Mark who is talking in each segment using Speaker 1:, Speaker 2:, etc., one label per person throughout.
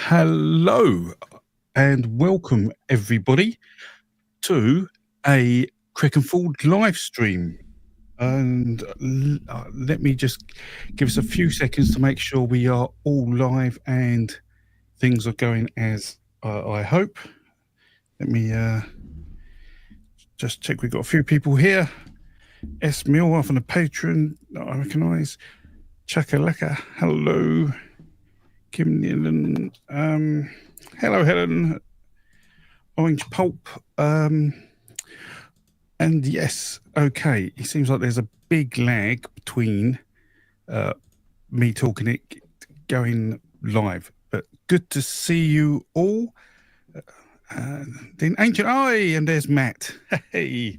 Speaker 1: Hello and welcome everybody to a Crick and Ford live stream. And let me just give us a few seconds to make sure we are all live and things are going as I hope. Let me just check. We've got a few people here. S. Mill from the patron that I recognise. Chakalaka, hello. Kim Nealon, hello Helen. Orange Pulp, and yes, okay. It seems like there's a big lag between me talking it going live, but good to see you all. Then Ancient Eye, and there's Matt. Hey,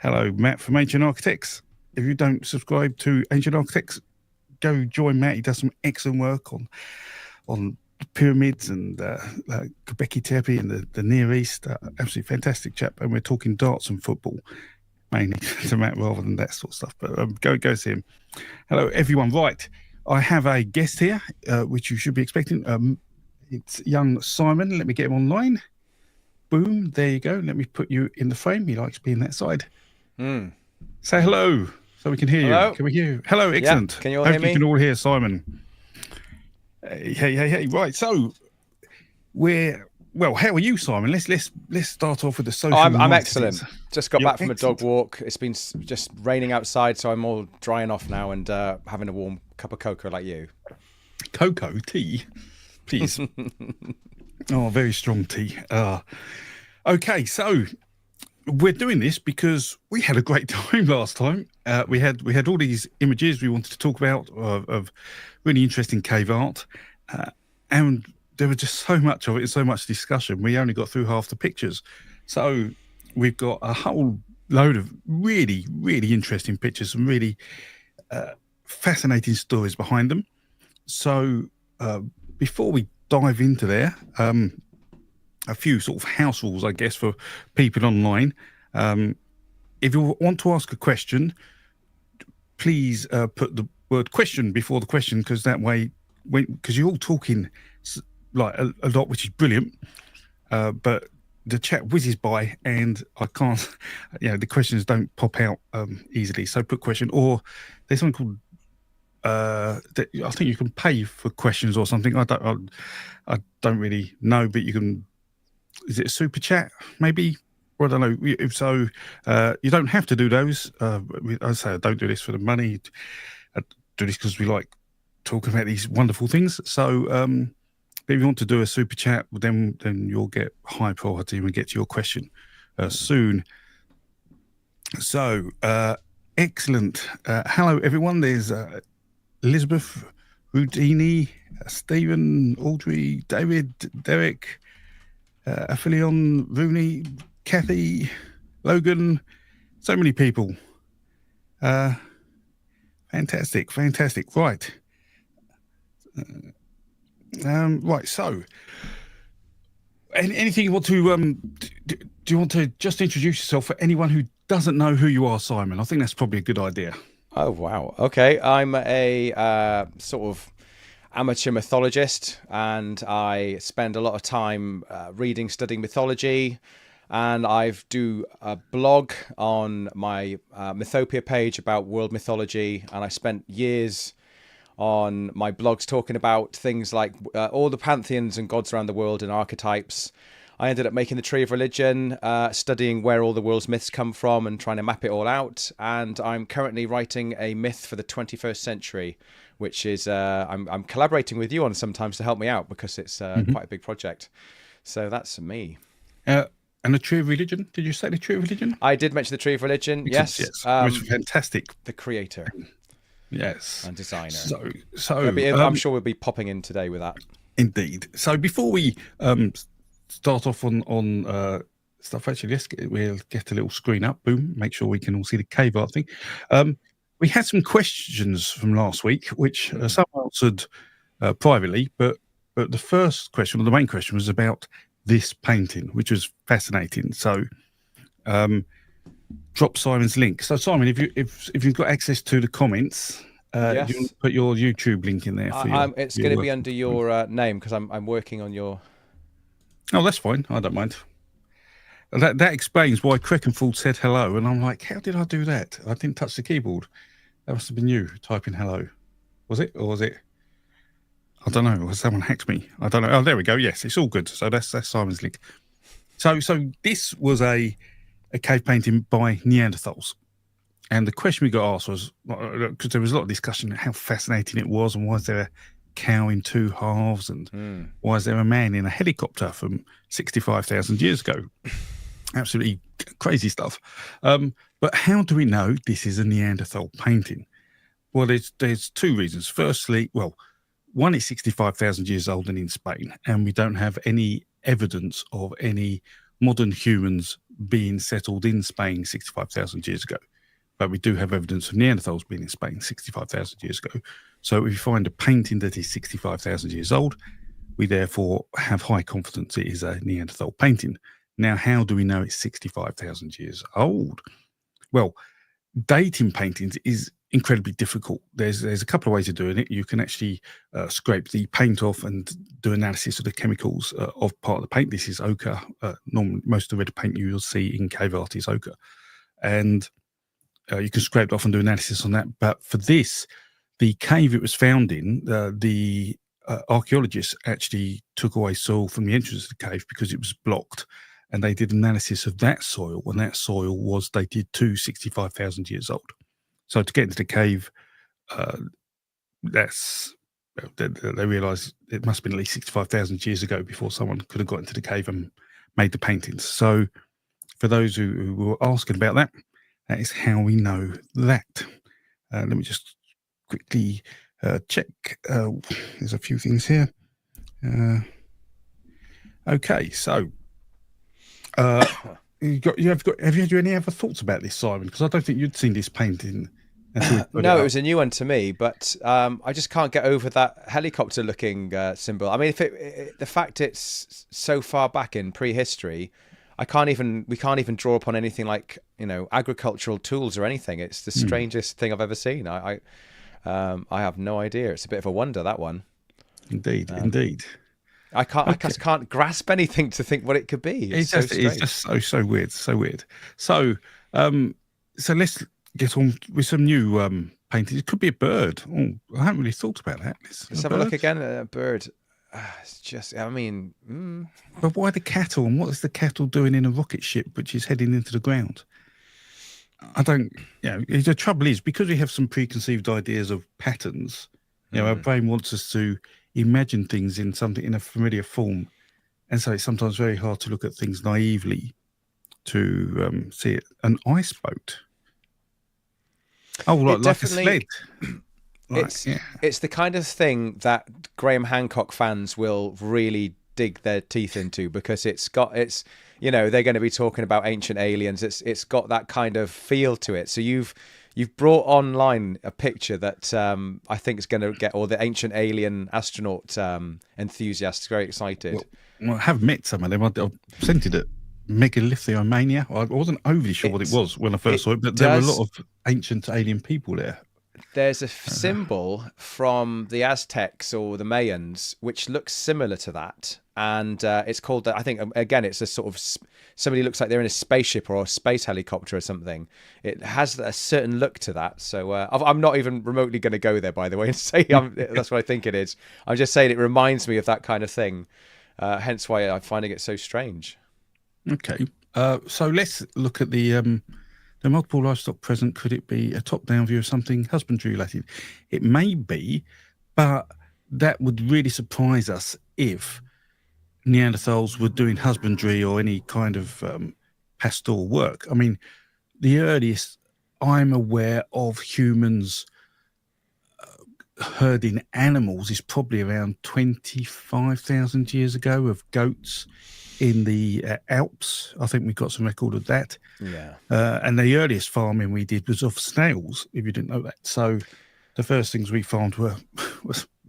Speaker 1: hello, Matt from Ancient Architects. If you don't subscribe to Ancient Architects, go join Matt. He does some excellent work on pyramids and Göbekli Tepe and the Near East. Absolutely fantastic chap. And we're talking darts and football mainly to Matt rather than that sort of stuff. But go see him. Hello, everyone. Right, I have a guest here, which you should be expecting. It's young Simon. Let me get him online. Boom, there you go. Let me put you in the frame. He likes being that side. Say hello so we can hear you. Can we hear you? Hello, excellent.
Speaker 2: Yeah. Can you all hear me?
Speaker 1: You can all hear Simon. Hey. Right, so how are you, Simon? Let's start off with the social.
Speaker 2: I'm excellent. Just got back from a dog walk. It's been just raining outside, so I'm all drying off now and having a warm cup of cocoa like you.
Speaker 1: Cocoa tea, please. Oh, very strong tea. Okay, so we're doing this because we had a great time last time. We had all these images we wanted to talk about of really interesting cave art, and there was just so much of it and so much discussion. We only got through half the pictures, so we've got a whole load of really, really interesting pictures and really fascinating stories behind them. So before we dive into there, a few sort of house rules, I guess, for people online. If you want to ask a question, please put the word question before the question, because that way, because you're all talking like a lot, which is brilliant, but the chat whizzes by and I can't, the questions don't pop out easily. So put question, or there's something called, I think you can pay for questions or something. I don't really know, but you can. Is it a super chat? Maybe. Well, I don't know. So you don't have to do those. I say I don't do this for the money. I do this because we like talking about these wonderful things. So if you want to do a super chat, then you'll get high priority and we'll get to your question soon. So excellent. Hello, everyone. There's Elizabeth, Rudini, Stephen, Audrey, David, Derek, Aphilion, Rooney, Kathy, Logan, so many people. Fantastic. Right. Right. So, anything you want to do you want to just introduce yourself for anyone who doesn't know who you are, Simon? I think that's probably a good idea.
Speaker 2: Oh wow. Okay, I'm a sort of amateur mythologist, and I spend a lot of time reading, studying mythology. And I do a blog on my Mythopia page about world mythology, and I spent years on my blogs talking about things like all the pantheons and gods around the world and archetypes. I ended up making the Tree of Religion, studying where all the world's myths come from and trying to map it all out. And I'm currently writing a myth for the 21st century, which is I'm collaborating with you on sometimes to help me out because it's quite a big project. So that's me.
Speaker 1: And the Tree of Religion? Did you say the Tree of Religion?
Speaker 2: I did mention the Tree of Religion. Yes.
Speaker 1: It was fantastic.
Speaker 2: The creator.
Speaker 1: Yes.
Speaker 2: And designer.
Speaker 1: So
Speaker 2: I'm sure we'll be popping in today with that.
Speaker 1: Indeed. So before we start off on stuff, actually, we'll get a little screen up. Boom. Make sure we can all see the cave art thing. We had some questions from last week, which some answered privately, but the first question, or the main question, was about this painting, which was fascinating. So drop Simon's link. So Simon, if you've got access to the comments, Do you want
Speaker 2: Yes.
Speaker 1: to put your YouTube link in there for your?
Speaker 2: It's
Speaker 1: your
Speaker 2: going to
Speaker 1: work?
Speaker 2: be under your name because I'm working on your.
Speaker 1: Oh, that's fine. I don't mind. That explains why Creckenford said hello, and I'm like, how did I do that? I didn't touch the keyboard. That must have been you typing hello. Was it, or was it? I don't know. Was someone hacked me? I don't know. Oh, there we go. Yes, it's all good. So that's Simon's link. So this was a cave painting by Neanderthals, and the question we got asked was because there was a lot of discussion how fascinating it was, and why is there a cow in two halves, and why is there a man in a helicopter from 65,000 years ago? Absolutely crazy stuff. But how do we know this is a Neanderthal painting? Well, there's two reasons. Firstly, well, one is 65,000 years old and in Spain, and we don't have any evidence of any modern humans being settled in Spain 65,000 years ago. But we do have evidence of Neanderthals being in Spain 65,000 years ago. So if you find a painting that is 65,000 years old, we therefore have high confidence it is a Neanderthal painting. Now, how do we know it's 65,000 years old? Well, dating paintings is incredibly difficult. There's a couple of ways of doing it. You can actually scrape the paint off and do analysis of the chemicals of part of the paint. This is ochre. Normally, most of the red paint you'll see in cave art is ochre. And you can scrape it off and do analysis on that. But for this, the cave it was found in, the archaeologists actually took away soil from the entrance of the cave because it was blocked. And they did analysis of that soil, and that soil was dated to 65,000 years old. So to get into the cave, they realised it must have been at least 65,000 years ago before someone could have got into the cave and made the paintings. So for those who were asking about that, that is how we know that. Let me just quickly check. There's a few things here. Okay, so have you had any other thoughts about this, Simon? Because I don't think you'd seen this painting.
Speaker 2: No, it was a new one to me, but I just can't get over that helicopter-looking symbol. I mean, the fact it's so far back in prehistory, we can't even draw upon anything like agricultural tools or anything. It's the strangest thing I've ever seen. I have no idea. It's a bit of a wonder, that one.
Speaker 1: Indeed.
Speaker 2: I just can't grasp anything to think what it could be. It's
Speaker 1: just so weird, so weird. So let's get on with some new paintings. It could be a bird. Oh, I haven't really thought about that.
Speaker 2: Let's have a look again at a bird. It's just, I mean,
Speaker 1: But why the cattle? And what is the cattle doing in a rocket ship which is heading into the ground? I don't. The trouble is because we have some preconceived ideas of patterns. Our brain wants us to imagine things in a familiar form, and so it's sometimes very hard to look at things naively to see it. An ice boat. Oh, like a sled.
Speaker 2: It's the kind of thing that Graham Hancock fans will really dig their teeth into because they're going to be talking about ancient aliens. It's got that kind of feel to it. So you've brought online a picture that I think is going to get all the ancient alien astronaut enthusiasts very excited.
Speaker 1: Well, I have met some of them. I sent it at Megalithomania. I wasn't overly sure what it was when I first saw it, but there were a lot of ancient alien people there.
Speaker 2: There's a symbol from the Aztecs or the Mayans which looks similar to that, and it's called. I think again, it's a sort of somebody looks like they're in a spaceship or a space helicopter or something. It has a certain look to that. So I'm not even remotely going to go there, by the way, and say that's what I think it is. I'm just saying it reminds me of that kind of thing. Hence why I'm finding it so strange.
Speaker 1: Okay, so let's look at the multiple livestock present. Could it be a top-down view of something husbandry related? It may be, but that would really surprise us if Neanderthals were doing husbandry or any kind of pastoral work. I mean, the earliest I'm aware of humans herding animals is probably around 25,000 years ago, of goats in the Alps. I think we've got some record of that.
Speaker 2: Yeah.
Speaker 1: And the earliest farming we did was of snails, if you didn't know that. So the first things we farmed were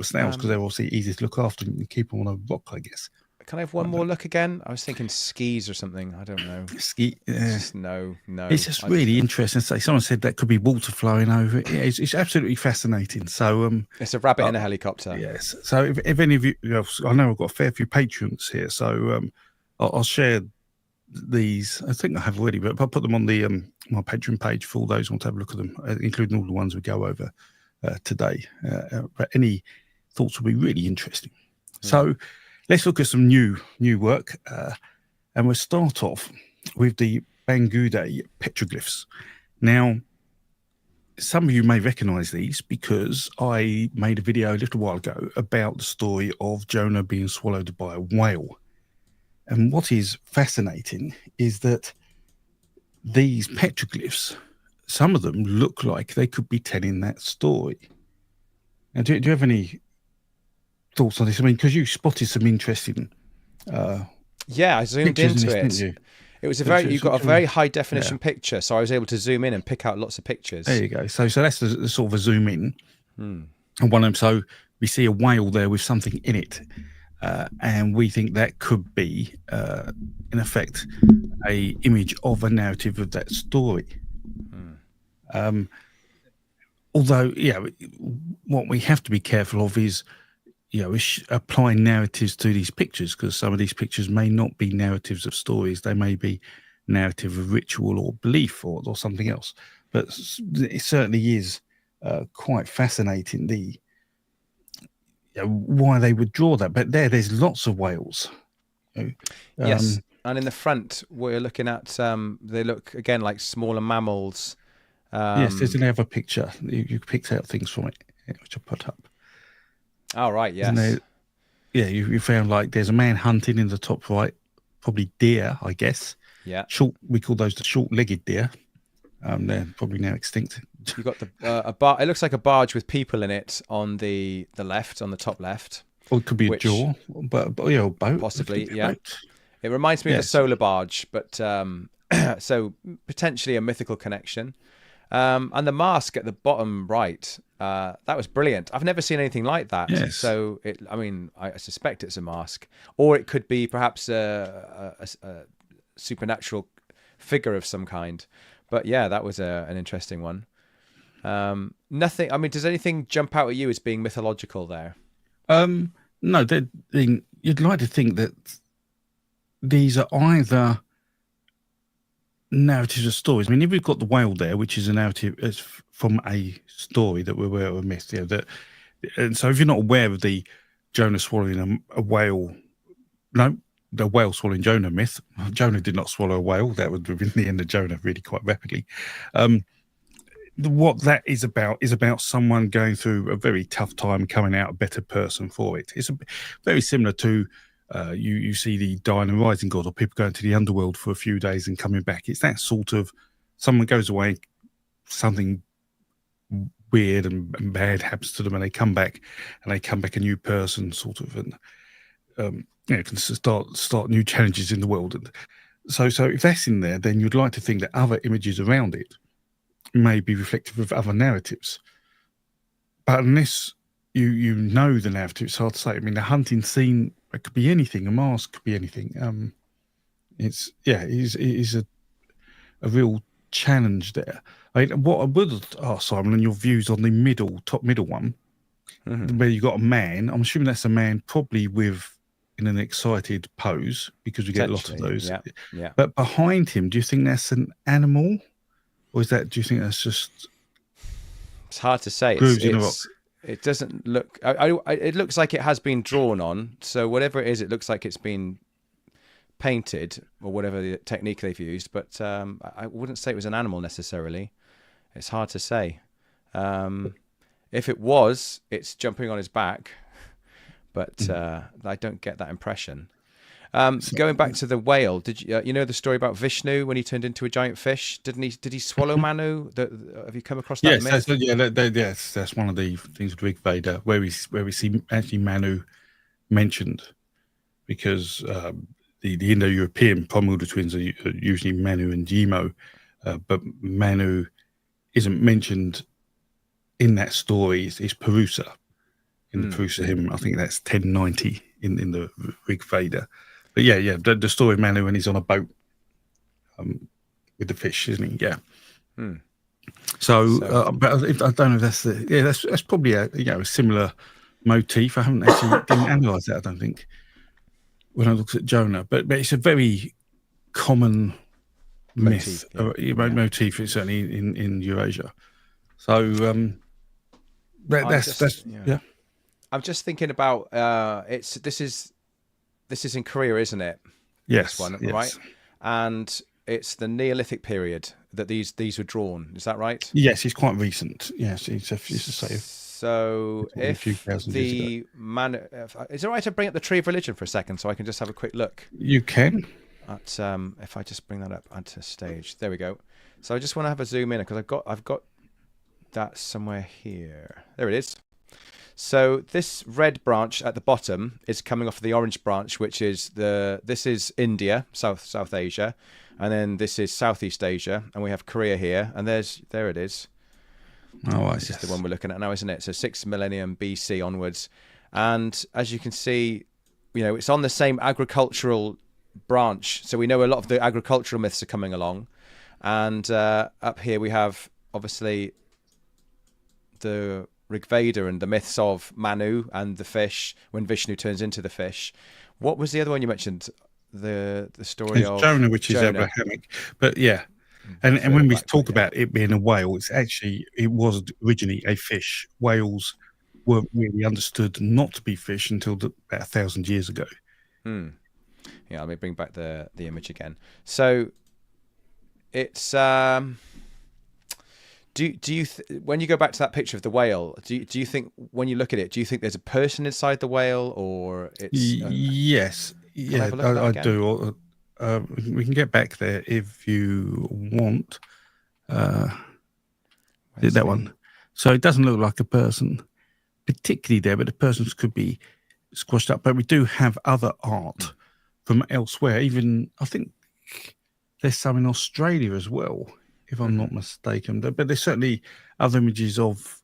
Speaker 1: snails because they're obviously easy to look after and keep them on a rock, I guess.
Speaker 2: Can I have one more look again? I was thinking skis or something. I don't know.
Speaker 1: Ski,
Speaker 2: It's just no.
Speaker 1: it's just really interesting. So someone said that could be water flowing over it. Yeah, it's absolutely fascinating. So
Speaker 2: It's a rabbit in a helicopter.
Speaker 1: yes. So if any of you, I know I've got a fair few patrons here, so I'll share these. I think I have already, but I'll put them on the my Patreon page for all those who want to have a look at them, including all the ones we go over today. But any thoughts will be really interesting. So let's look at some new work, and we'll start off with the Bangude petroglyphs. Now, some of you may recognize these because I made a video a little while ago about the story of Jonah being swallowed by a whale. And what is fascinating is that these petroglyphs, some of them look like they could be telling that story. Now, do you have any thoughts on this? I mean, because you spotted some interesting
Speaker 2: Yeah, I zoomed into it.
Speaker 1: You?
Speaker 2: It was you got a very high definition picture, so I was able to zoom in and pick out lots of pictures.
Speaker 1: There you go. So that's the sort of a zoom in. And one of them, so we see a whale there with something in it. And we think that could be, in effect, a image of a narrative of that story. Although, what we have to be careful of is, applying narratives to these pictures, because some of these pictures may not be narratives of stories. They may be narrative of ritual or belief or something else. But it certainly is quite fascinating, why they would draw that. But there's lots of whales.
Speaker 2: Yes, and in the front we're looking at they look again like smaller mammals.
Speaker 1: Yes, there's another picture. You picked out things from it, which I put up.
Speaker 2: Oh right, yes.
Speaker 1: You found like there's a man hunting in the top right, probably deer, I guess.
Speaker 2: Yeah.
Speaker 1: We call those the short-legged deer. They're probably now extinct.
Speaker 2: You got a bar. It looks like a barge with people in it on the left, on the top left.
Speaker 1: Or it could be a jaw, but a boat.
Speaker 2: Possibly, yeah. Boat. It reminds me of the solar barge, but so potentially a mythical connection. And the mask at the bottom right, that was brilliant. I've never seen anything like that.
Speaker 1: Yes.
Speaker 2: So I suspect it's a mask, or it could be perhaps a supernatural figure of some kind. But yeah, that was an interesting one. Nothing. I mean, does anything jump out at you as being mythological there?
Speaker 1: No. You'd like to think that these are either narratives of stories. I mean, if we've got the whale there, which is a narrative, it's from a story that we're aware of, myth. And so if you're not aware of the Jonah swallowing a whale, no, the whale swallowing Jonah myth. Jonah did not swallow a whale. That would have been the end of Jonah really quite rapidly. What that is about someone going through a very tough time, coming out a better person for it. It's very similar to you see the dying and rising god, or people going to the underworld for a few days and coming back. It's that sort of someone goes away, something weird and bad happens to them, and they come back a new person, sort of, and can start new challenges in the world. And so if that's in there, then you'd like to think that other images around it may be reflective of other narratives. But unless you know the narrative, it's hard to say. I mean, the hunting scene, it could be anything. A mask could be anything. It is a real challenge there. What I would ask, Simon, and your views on the top middle one, where you got a man. I'm assuming that's a man, probably in an excited pose, because we get a lot of those.
Speaker 2: Yeah.
Speaker 1: But behind him, do you think that's an animal, or do you think that's just?
Speaker 2: It's hard to say. It doesn't look. It looks like it has been drawn on. So whatever it is, it looks like it's been painted, or whatever the technique they've used. But I wouldn't say it was an animal necessarily. It's hard to say. If it was, it's jumping on his back. But I don't get that impression. Going back to the whale, did you know the story about Vishnu when he turned into a giant fish? Did he swallow Manu? Have you come across that myth?
Speaker 1: Yes, that's one of the things with Rig Veda where we see actually Manu mentioned, because the Indo-European primordial twins are usually Manu and Jimo, but Manu isn't mentioned in that story. It's Purusa. In the Purusa hymn, I think that's 1090 in the Rig Veda. But yeah, the story of Manu when he's on a boat with the fish, isn't he? Yeah. So, but I don't know if that's that's probably a similar motif. I haven't actually didn't analyse that. I don't think when I looked at Jonah, but it's a very common myth motif, certainly in Eurasia. So that's yeah.
Speaker 2: I'm just thinking about this is in Korea, isn't it?
Speaker 1: Yes,
Speaker 2: this one,
Speaker 1: yes.
Speaker 2: Right? And it's the Neolithic period that these were drawn. Is that right?
Speaker 1: Yes, it's quite recent. Yes, it's a say.
Speaker 2: So if the man, is it all right to bring up the Tree of Religion for a second so I can just have a quick look?
Speaker 1: You can.
Speaker 2: At if I just bring that up onto stage, there we go. So I just want to have a zoom in because I've got that somewhere here. There it is. So this red branch at the bottom is coming off the orange branch, which is this is India, South Asia, and then this is Southeast Asia, and we have Korea here, and there it is.
Speaker 1: Oh,
Speaker 2: this is the one we're looking at now, isn't it? So 6th millennium BC onwards, and as you can see, it's on the same agricultural branch, so we know a lot of the agricultural myths are coming along, and up here we have obviously the Rig Veda and the myths of Manu and the fish when Vishnu turns into the fish. What was the other one you mentioned? The story of
Speaker 1: Jonah, which is Abrahamic. But yeah, and when we talk about it being a whale, it was originally a fish. Whales weren't really understood not to be fish until about 1,000 years ago.
Speaker 2: Yeah, let me bring back the image again. So it's do you when you go back to that picture of the whale, do you think when you look at it, do you think there's a person inside the whale, or it's
Speaker 1: yes, yeah, I do. We can get back there if you want. That one. So it doesn't look like a person particularly there, but the persons could be squashed up. But we do have other art from elsewhere. Even I think there's some in Australia as well, if I'm not mistaken. But there's certainly other images of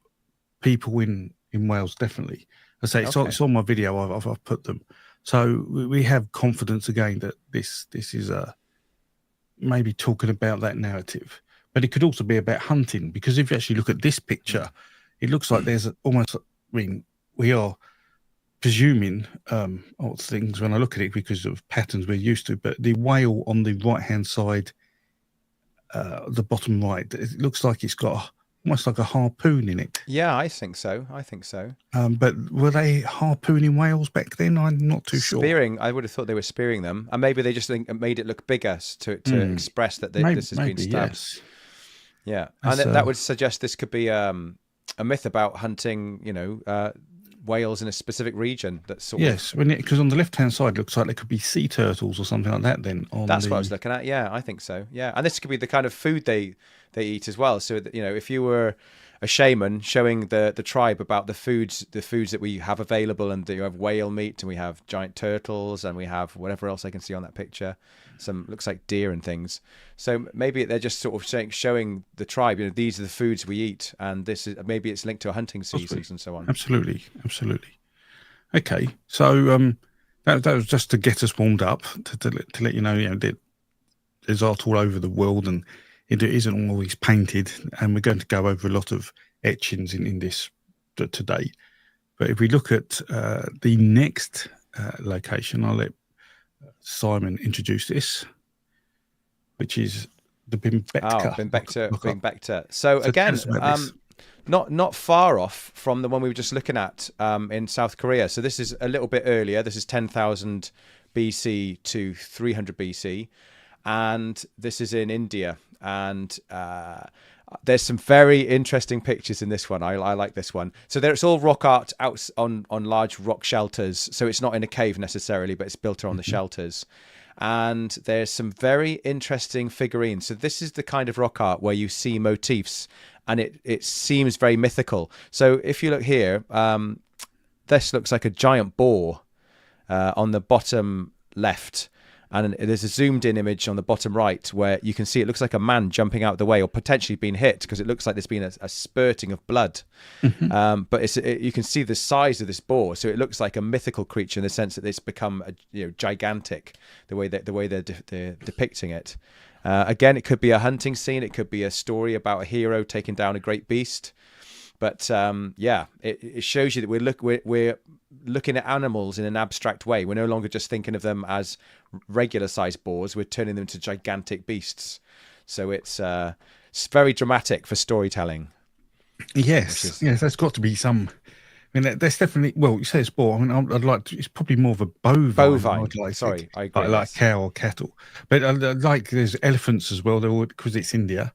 Speaker 1: people in Wales, definitely. I say it's on my video. I've put them. So we have confidence again that this is maybe talking about that narrative. But it could also be about hunting, because if you actually look at this picture, it looks like there's almost, we are presuming things when I look at it because of patterns we're used to, but the whale on the right-hand side, the bottom right, it looks like it's got almost like a harpoon in it.
Speaker 2: Yeah, I think so.
Speaker 1: But were they harpooning whales back then? I'm not too sure.
Speaker 2: Spearing, I would have thought they were spearing them, and maybe they just made it look bigger to express that this has been stabbed.
Speaker 1: Yes.
Speaker 2: Yeah, and that would suggest this could be a myth about hunting, whales in a specific region. That's
Speaker 1: because on the left-hand side, it looks like there could be sea turtles or something like that. Then
Speaker 2: that's what I was looking at. Yeah, I think so. Yeah, and this could be the kind of food they eat as well. So that, if you were a shaman showing the tribe about the foods that we have available, and that you have whale meat, and we have giant turtles, and we have whatever else I can see on that picture. Some looks like deer and things. So maybe they're just sort of showing the tribe, these are the foods we eat, and this is maybe it's linked to a hunting seasons and so on.
Speaker 1: Absolutely. Okay, so that was just to get us warmed up to let you know, there's art all over the world, and it isn't always painted, and we're going to go over a lot of etchings in this today. But if we look at the next location, I'll let Simon introduce this, which is the Bhimbetka.
Speaker 2: Bhimbetka. So again, not far off from the one we were just looking at in South Korea. So this is a little bit earlier. This is 10,000 BC to 300 BC, and this is in India. And there's some very interesting pictures in this one. I like this one. So it's all rock art out on large rock shelters. So it's not in a cave necessarily, but it's built around the shelters. And there's some very interesting figurines. So this is the kind of rock art where you see motifs, and it seems very mythical. So if you look here, this looks like a giant boar on the bottom left. And there's a zoomed in image on the bottom right where you can see it looks like a man jumping out of the way or potentially being hit, because it looks like there's been a spurting of blood. But you can see the size of this boar, so it looks like a mythical creature in the sense that it's become gigantic, the way they're depicting it. Again, it could be a hunting scene, it could be a story about a hero taking down a great beast. But it shows you that we're looking at animals in an abstract way. We're no longer just thinking of them as regular sized boars. We're turning them into gigantic beasts. So it's very dramatic for storytelling.
Speaker 1: Yes, that's got to be some. I mean, that's definitely. Well, you say it's boar. I mean, I'd like to. It's probably more of a bovine.
Speaker 2: Sorry, I agree.
Speaker 1: Like cow or cattle. But like there's elephants as well. They're because it's India.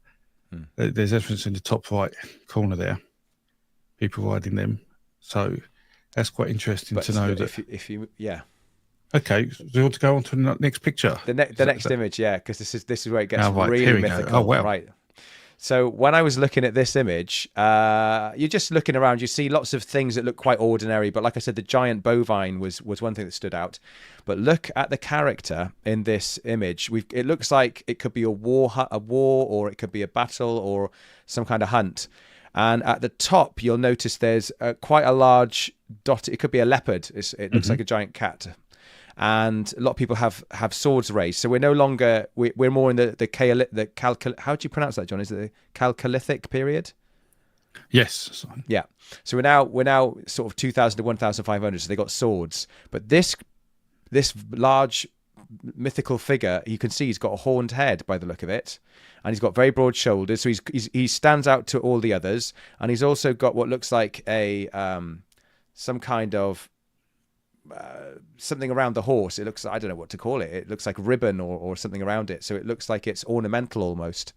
Speaker 1: There's elephants in the top right corner there. People riding them. So that's quite interesting to know.
Speaker 2: If you
Speaker 1: Okay, so you want to go on to the next picture?
Speaker 2: The next image, because this is where it gets really mythical.
Speaker 1: Oh, wow.
Speaker 2: Right. So when I was looking at this image, you're just looking around. You see lots of things that look quite ordinary, but like I said, the giant bovine was one thing that stood out. But look at the character in this image. It looks like it could be a war, or it could be a battle, or some kind of hunt. And at the top, you'll notice there's quite a large dot. It could be a leopard. It looks like a giant cat. And a lot of people have swords raised. So we're no longer, we're more in the how do you pronounce that, John? Is it the Chalcolithic period?
Speaker 1: Yes.
Speaker 2: Yeah. So we're now sort of 2000 to 1500. So they got swords. But this large mythical figure, you can see he's got a horned head by the look of it, and he's got very broad shoulders, so he stands out to all the others, and he's also got what looks like a some kind of something around the horse. It looks, I don't know what to call it. It looks like ribbon or something around it, so it looks like it's ornamental almost.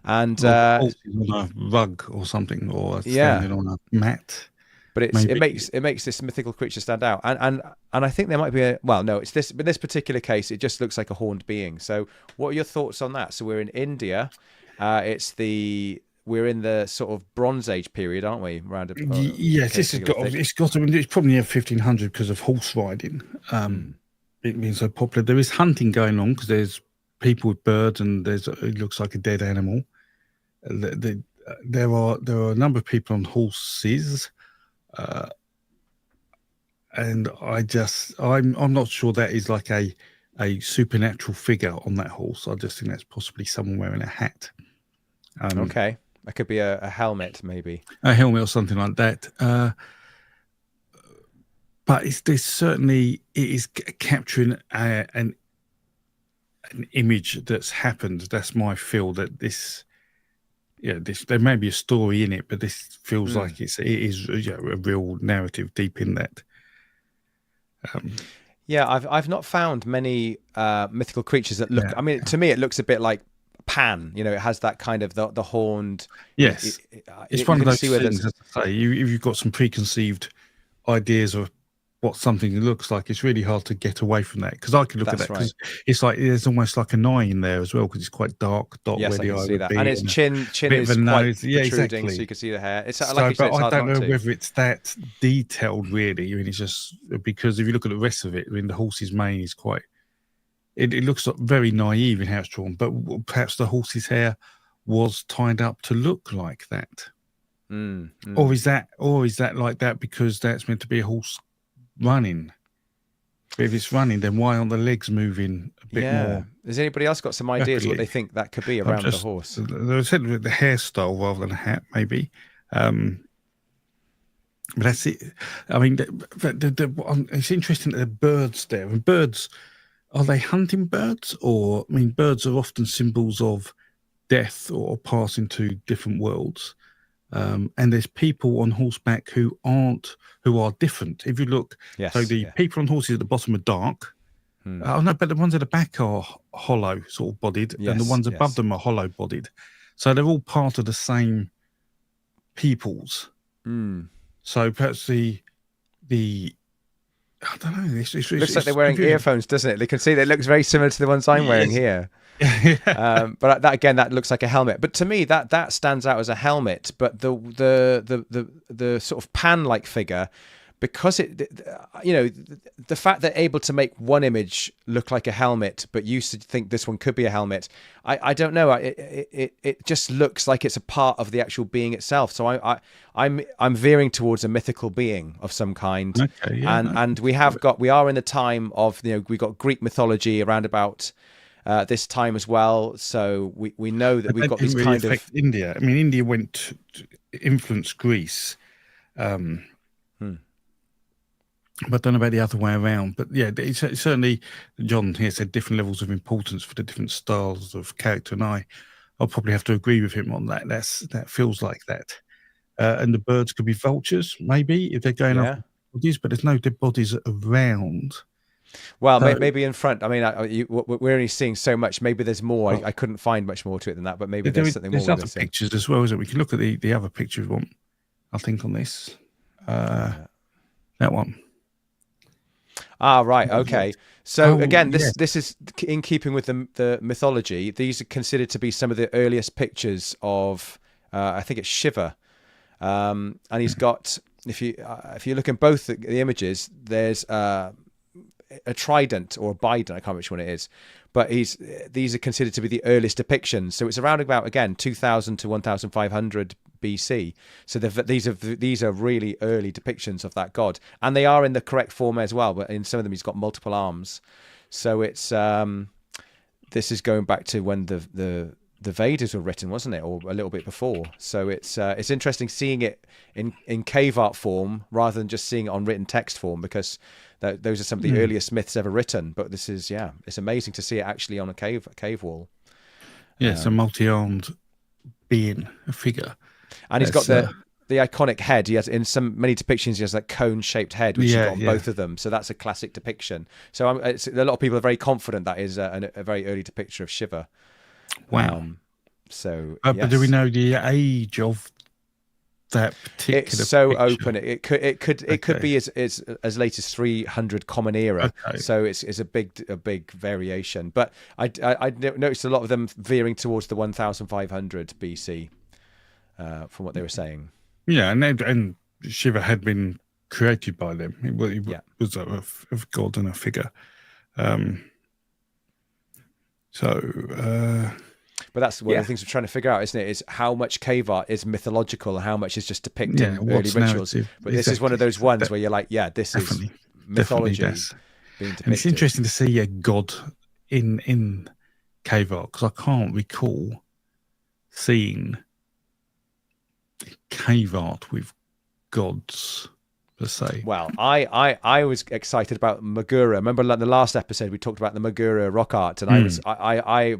Speaker 2: And
Speaker 1: on a rug or something, or standing on a mat.
Speaker 2: But it makes this mythical creature stand out, and I think there might be in this particular case, it just looks like a horned being. So, what are your thoughts on that? So we're in India, we're in the sort of Bronze Age period, aren't we?
Speaker 1: Yes, it's probably near 1500 because of horse riding. It being so popular. There is hunting going on because there's people with birds, and it looks like a dead animal. There are a number of people on horses. And I'm not sure that is like a supernatural figure on that horse. I just think that's possibly someone wearing a hat.
Speaker 2: Okay, that could be a helmet, maybe
Speaker 1: a helmet or something like that. But it is capturing an image that's happened. That's my feel that this. Yeah, there may be a story in it, but this feels like it is a real narrative deep in that.
Speaker 2: I've not found many mythical creatures that look. I mean, to me, it looks a bit like Pan. It has that kind of the horned.
Speaker 1: Yes, it's one of those things. As I say, if you've got some preconceived ideas of what something looks like, it's really hard to get away from that, because I can look at that because it's like there's almost like an eye in there as well, because it's quite dark dot where the eye would be,
Speaker 2: and its chin is quite protruding, so you can see the hair. It's like you said, it's
Speaker 1: I don't know
Speaker 2: whether
Speaker 1: it's that detailed really. I mean, it's just because if you look at the rest of it, I mean, the horse's mane is quite. It looks very naive in how it's drawn, but perhaps the horse's hair was tied up to look like that, or is that like that because that's meant to be a horse running? But if it's running, then why aren't the legs moving a bit more?
Speaker 2: Has anybody else got some ideas what they think that could be around the horse?
Speaker 1: They said the hairstyle rather than a hat, maybe. But that's it. I mean, it's interesting that there are birds there. And birds, are they hunting birds? Or, I mean, birds are often symbols of death or passing to different worlds. And there's people on horseback who are different. If you look, people on horses at the bottom are dark. Oh no, but the ones at the back are hollow, sort of bodied, and the ones above them are hollow bodied. So they're all part of the same peoples. So perhaps the I don't know. It
Speaker 2: looks like they're wearing earphones, doesn't it? They can see that it looks very similar to the ones I'm wearing here. But that looks like a helmet. But to me, that stands out as a helmet. But the sort of Pan-like figure because the fact they're able to make one image look like a helmet, but you think this one could be a helmet. I don't know. It just looks like it's a part of the actual being itself. So I'm veering towards a mythical being of some kind.
Speaker 1: Okay, yeah,
Speaker 2: and we are in the time of, we got Greek mythology around about this time as well. So we know that we've got these
Speaker 1: really
Speaker 2: kind
Speaker 1: affect
Speaker 2: of
Speaker 1: India. I mean, India went to influence Greece. But I don't know about the other way around. But yeah, it's certainly, John here said different levels of importance for the different styles of character, and I'll probably have to agree with him on that. That feels like that. And the birds could be vultures, maybe, if they're going
Speaker 2: yeah.
Speaker 1: after bodies, but there's no dead bodies around.
Speaker 2: Well, maybe in front. I mean, we're only seeing so much. Maybe there's more. I couldn't find much more to it than that, but maybe there's something more.
Speaker 1: There's other pictures as well, isn't it? We can look at the other picture if you want, I think, on this. That one.
Speaker 2: Ah, right. Okay. So again, this is in keeping with the mythology. These are considered to be some of the earliest pictures of, I think it's Shiva, and he's got. If you look in both the images, there's a trident or a bident. I can't remember which one it is, but these are considered to be the earliest depictions. So it's around about, again, 2000 to 1500 BC. So these are really early depictions of that god, and they are in the correct form as well. But in some of them, he's got multiple arms. So it's this is going back to when the Vedas were written, wasn't it, or a little bit before? So it's interesting seeing it in cave art form rather than just seeing it on written text form, because those are some of the earliest myths ever written. But this is, it's amazing to see it actually on a cave wall.
Speaker 1: Yeah, it's a multi-armed being, a figure.
Speaker 2: And he's got the iconic head. He has, in many depictions, he has that cone-shaped head, which you've got on both of them. So that's a classic depiction. So a lot of people are very confident that is a very early depiction of Shiva.
Speaker 1: Wow.
Speaker 2: So,
Speaker 1: but do we know the age of that particular?
Speaker 2: It's so
Speaker 1: picture?
Speaker 2: open. It could be as late as 300 Common Era. Okay. So it's a big variation. But I noticed a lot of them veering towards the 1500 BC. From what they were saying.
Speaker 1: Yeah, and Shiva had been created by them. It was a god and a figure.
Speaker 2: But that's one of the things we're trying to figure out, isn't it? Is how much cave art is mythological and how much is just depicting early rituals. But this is one of those ones where you're like, this is mythology being depicted.
Speaker 1: And it's interesting to see a god in cave art, because I can't recall seeing cave art with gods per se.
Speaker 2: Well, I was excited about Magura. Remember, like the last episode we talked about the Magura rock art, and I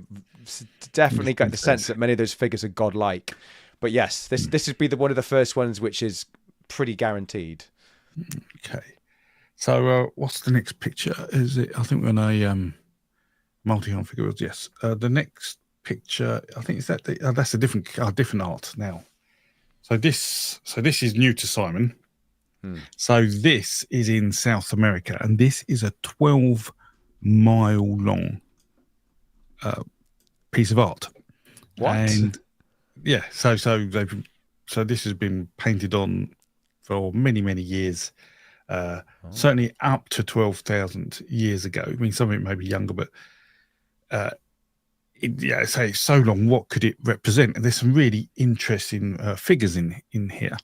Speaker 2: definitely got the sense that many of those figures are godlike. But yes, this would be one of the first ones which is pretty guaranteed.
Speaker 1: Okay, so what's the next picture? Is it? I think we're on a multi-arm figure. Yes, the next picture. I think is that that's a different art now. So this is new to Simon. So this is in South America, and this is a 12-mile long piece of art.
Speaker 2: What?
Speaker 1: And yeah, so this has been painted on for many years. Certainly up to 12,000 years ago. I mean, some of it may be younger, but say it's so long. What could it represent? And there's some really interesting figures in here.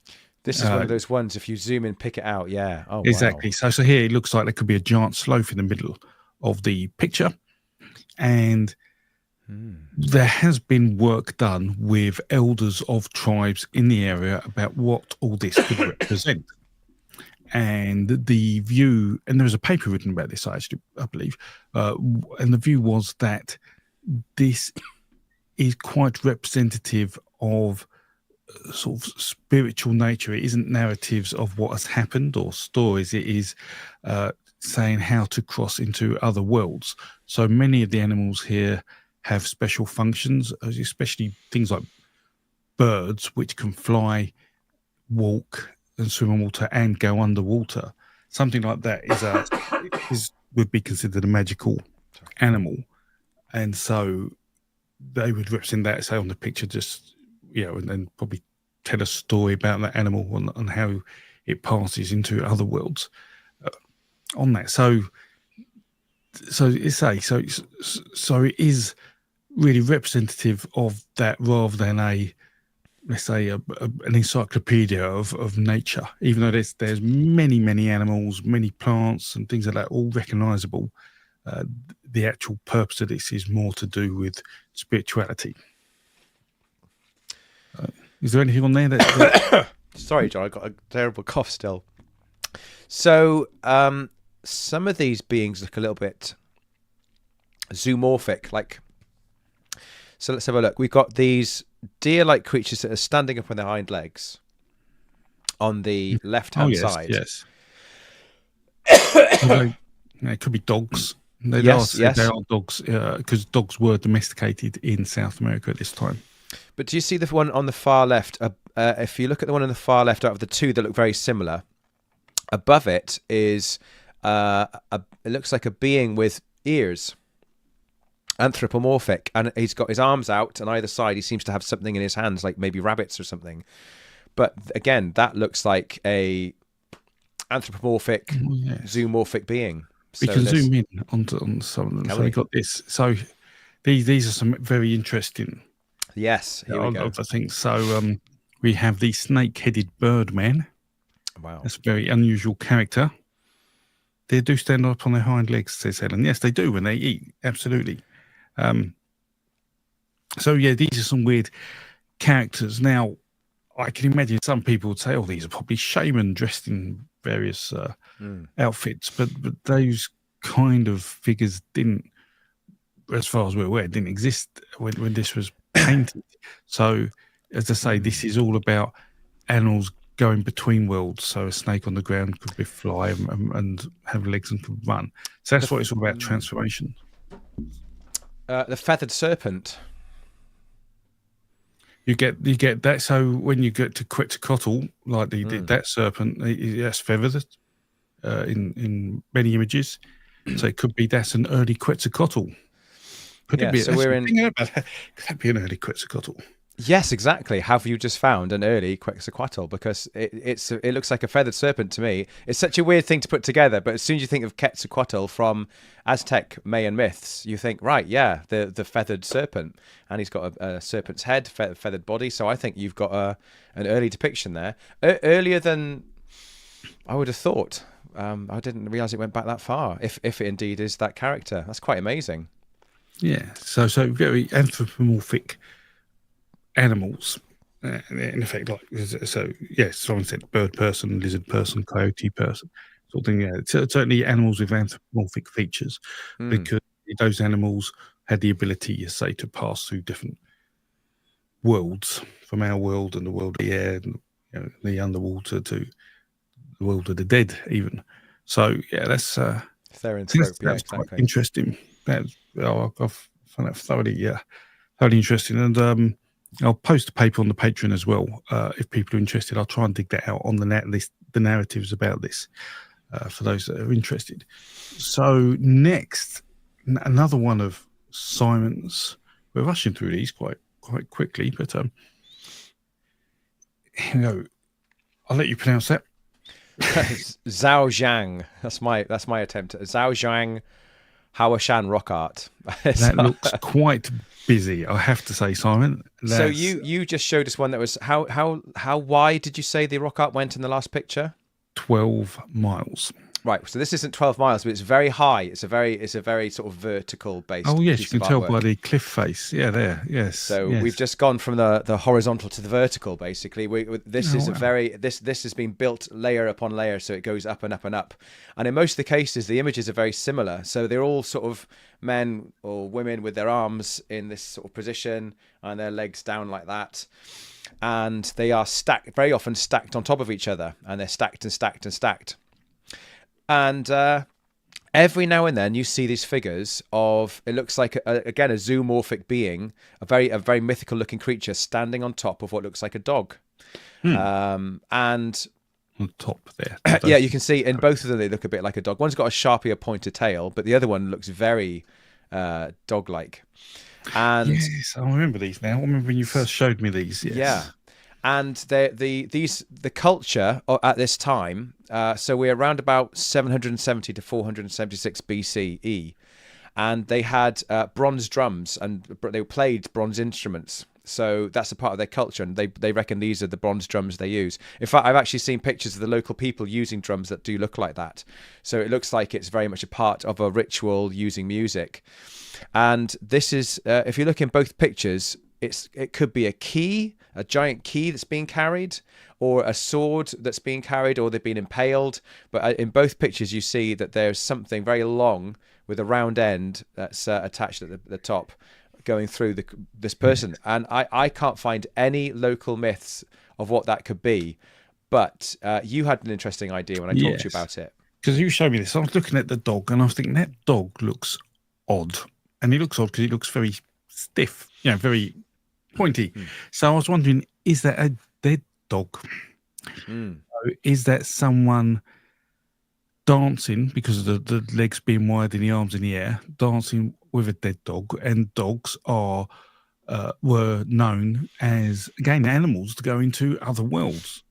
Speaker 2: This is one of those ones. If you zoom in, pick it out. Yeah. Oh,
Speaker 1: exactly.
Speaker 2: Wow.
Speaker 1: So here it looks like there could be a giant sloth in the middle of the picture, and there has been work done with elders of tribes in the area about what all this could represent. And the view, and there was a paper written about this, I believe, and the view was that this is quite representative of sort of spiritual nature. It isn't narratives of what has happened or stories. It is saying how to cross into other worlds. So many of the animals here have special functions, especially things like birds, which can fly, walk, and swim in water and go underwater. Something like that would be considered a magical animal. And so they would represent that, say, on the picture, just, and then probably tell a story about that animal and how it passes into other worlds on that. So it is really representative of that, rather than let's say an encyclopedia of nature. Even though there's many animals, many plants, and things like that, all recognizable. The actual purpose of this is more to do with spirituality. Is there anything on there that?
Speaker 2: Sorry, John, I got a terrible cough still. So some of these beings look a little bit zoomorphic. So let's have a look. We've got these deer-like creatures that are standing up on their hind legs on the left-hand side.
Speaker 1: Yes. It could be dogs. They are dogs, because dogs were domesticated in South America at this time.
Speaker 2: But do you see the one on the far left? If you look at the one on the far left, out of the two that look very similar, above it is it looks like a being with ears, anthropomorphic, and he's got his arms out, and either side he seems to have something in his hands, like maybe rabbits or something. But again, that looks like a anthropomorphic, zoomorphic being.
Speaker 1: We can zoom in on some of them. So we got this. So these are some very interesting.
Speaker 2: Yes, here we go.
Speaker 1: I think so. We have the snake-headed birdman.
Speaker 2: Wow,
Speaker 1: that's a very unusual character. They do stand up on their hind legs, says Helen. Yes, they do when they eat. Absolutely. So yeah, these are some weird characters. Now, I can imagine some people would say, "Oh, these are probably shaman dressed in various outfits," but those kind of figures didn't, as far as we're aware, didn't exist when this was painted. So, as I say, this is all about animals going between worlds. So a snake on the ground could fly and have legs and could run. So that's what it's all about, transformation.
Speaker 2: The feathered serpent.
Speaker 1: You get that. So when you get to Quetzalcoatl, like they did that serpent, that's feathered in many images. So it could be that's an early Quetzalcoatl. Could it be?
Speaker 2: So we're in.
Speaker 1: Could that be an early Quetzalcoatl?
Speaker 2: Yes, exactly. Have you just found an early Quetzalcoatl? Because it looks like a feathered serpent to me. It's such a weird thing to put together, but as soon as you think of Quetzalcoatl from Aztec Mayan myths, you think, right, yeah, the feathered serpent, and he's got a serpent's head, feathered body. So I think you've got an early depiction there, earlier than I would have thought. I didn't realize it went back that far. If it indeed is that character, that's quite amazing.
Speaker 1: Yeah. So very anthropomorphic animals, in effect, like so. Yes, someone said bird person, lizard person, coyote person, sort of thing. Yeah, certainly animals with anthropomorphic features, because those animals had the ability, as say, to pass through different worlds, from our world and the world of the air, and the underwater to the world of the dead, even. So yeah, that's that's quite interesting. I find that thoroughly interesting, and I'll post a paper on the Patreon as well. If people are interested, I'll try and dig that out on the net, the narratives about this, for those that are interested. So next, another one of Simon's. We're rushing through these quite quickly, but here we go. I'll let you pronounce that.
Speaker 2: Zhao Zhang. That's my attempt. Zhao Zhang Hawashan rock art.
Speaker 1: That looks quite busy, I have to say, Simon.
Speaker 2: So you just showed us one that was how wide did you say the rock art went in the last picture?
Speaker 1: 12 miles.
Speaker 2: Right. So this isn't 12 miles, but it's very high. It's a very sort of vertical based.
Speaker 1: Oh yes, you can tell by the cliff face. Yeah, there. Yes.
Speaker 2: So we've just gone from the horizontal to the vertical. Basically, this has been built layer upon layer, so it goes up and up and up. And in most of the cases, the images are very similar. So they're all sort of men or women with their arms in this sort of position and their legs down like that. And they are stacked, very often stacked on top of each other, and they're stacked and stacked and stacked. And every now and then you see these figures of, it looks like, again, a zoomorphic being, a very mythical looking creature standing on top of what looks like a dog. And
Speaker 1: on top there.
Speaker 2: Yeah, you can see in both of them, they look a bit like a dog. One's got a sharpier pointed tail, but the other one looks very dog-like. And
Speaker 1: yes, I remember these now. I remember when you first showed me these. Yes.
Speaker 2: Yeah. And the culture at this time, so we're around about 770 to 476 BCE, and they had bronze drums, and they played bronze instruments. So that's a part of their culture, and they reckon these are the bronze drums they use. In fact, I've actually seen pictures of the local people using drums that do look like that. So it looks like it's very much a part of a ritual using music. And this is, if you look in both pictures, it could be a key, a giant key that's being carried, or a sword that's being carried, or they've been impaled. But in both pictures, you see that there's something very long with a round end that's attached at the top, going through this person. And I can't find any local myths of what that could be. But you had an interesting idea when I talked to you about it.
Speaker 1: Because you showed me this. I was looking at the dog, and I was thinking, that dog looks odd. And he looks odd because he looks very stiff, very pointy. So I was wondering, is that a dead dog? So is that someone dancing, because of the legs being wide and the arms in the air, dancing with a dead dog? And dogs were known as, again, animals to go into other worlds,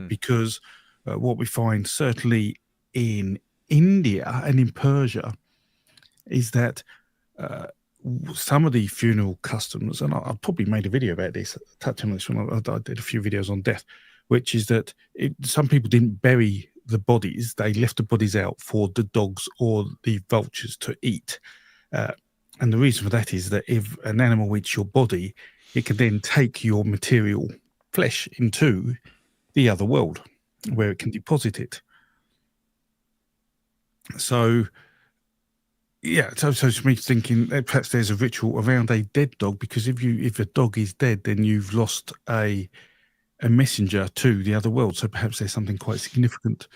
Speaker 1: because what we find certainly in India and in Persia is that some of the funeral customs, and I probably made a video about this, touching on this when I did a few videos on death, which is that some people didn't bury the bodies, they left the bodies out for the dogs or the vultures to eat. And the reason for that is that if an animal eats your body, it can then take your material flesh into the other world where it can deposit it. So, so it's me thinking that perhaps there's a ritual around a dead dog, because if a dog is dead, then you've lost a messenger to the other world. So perhaps there's something quite significant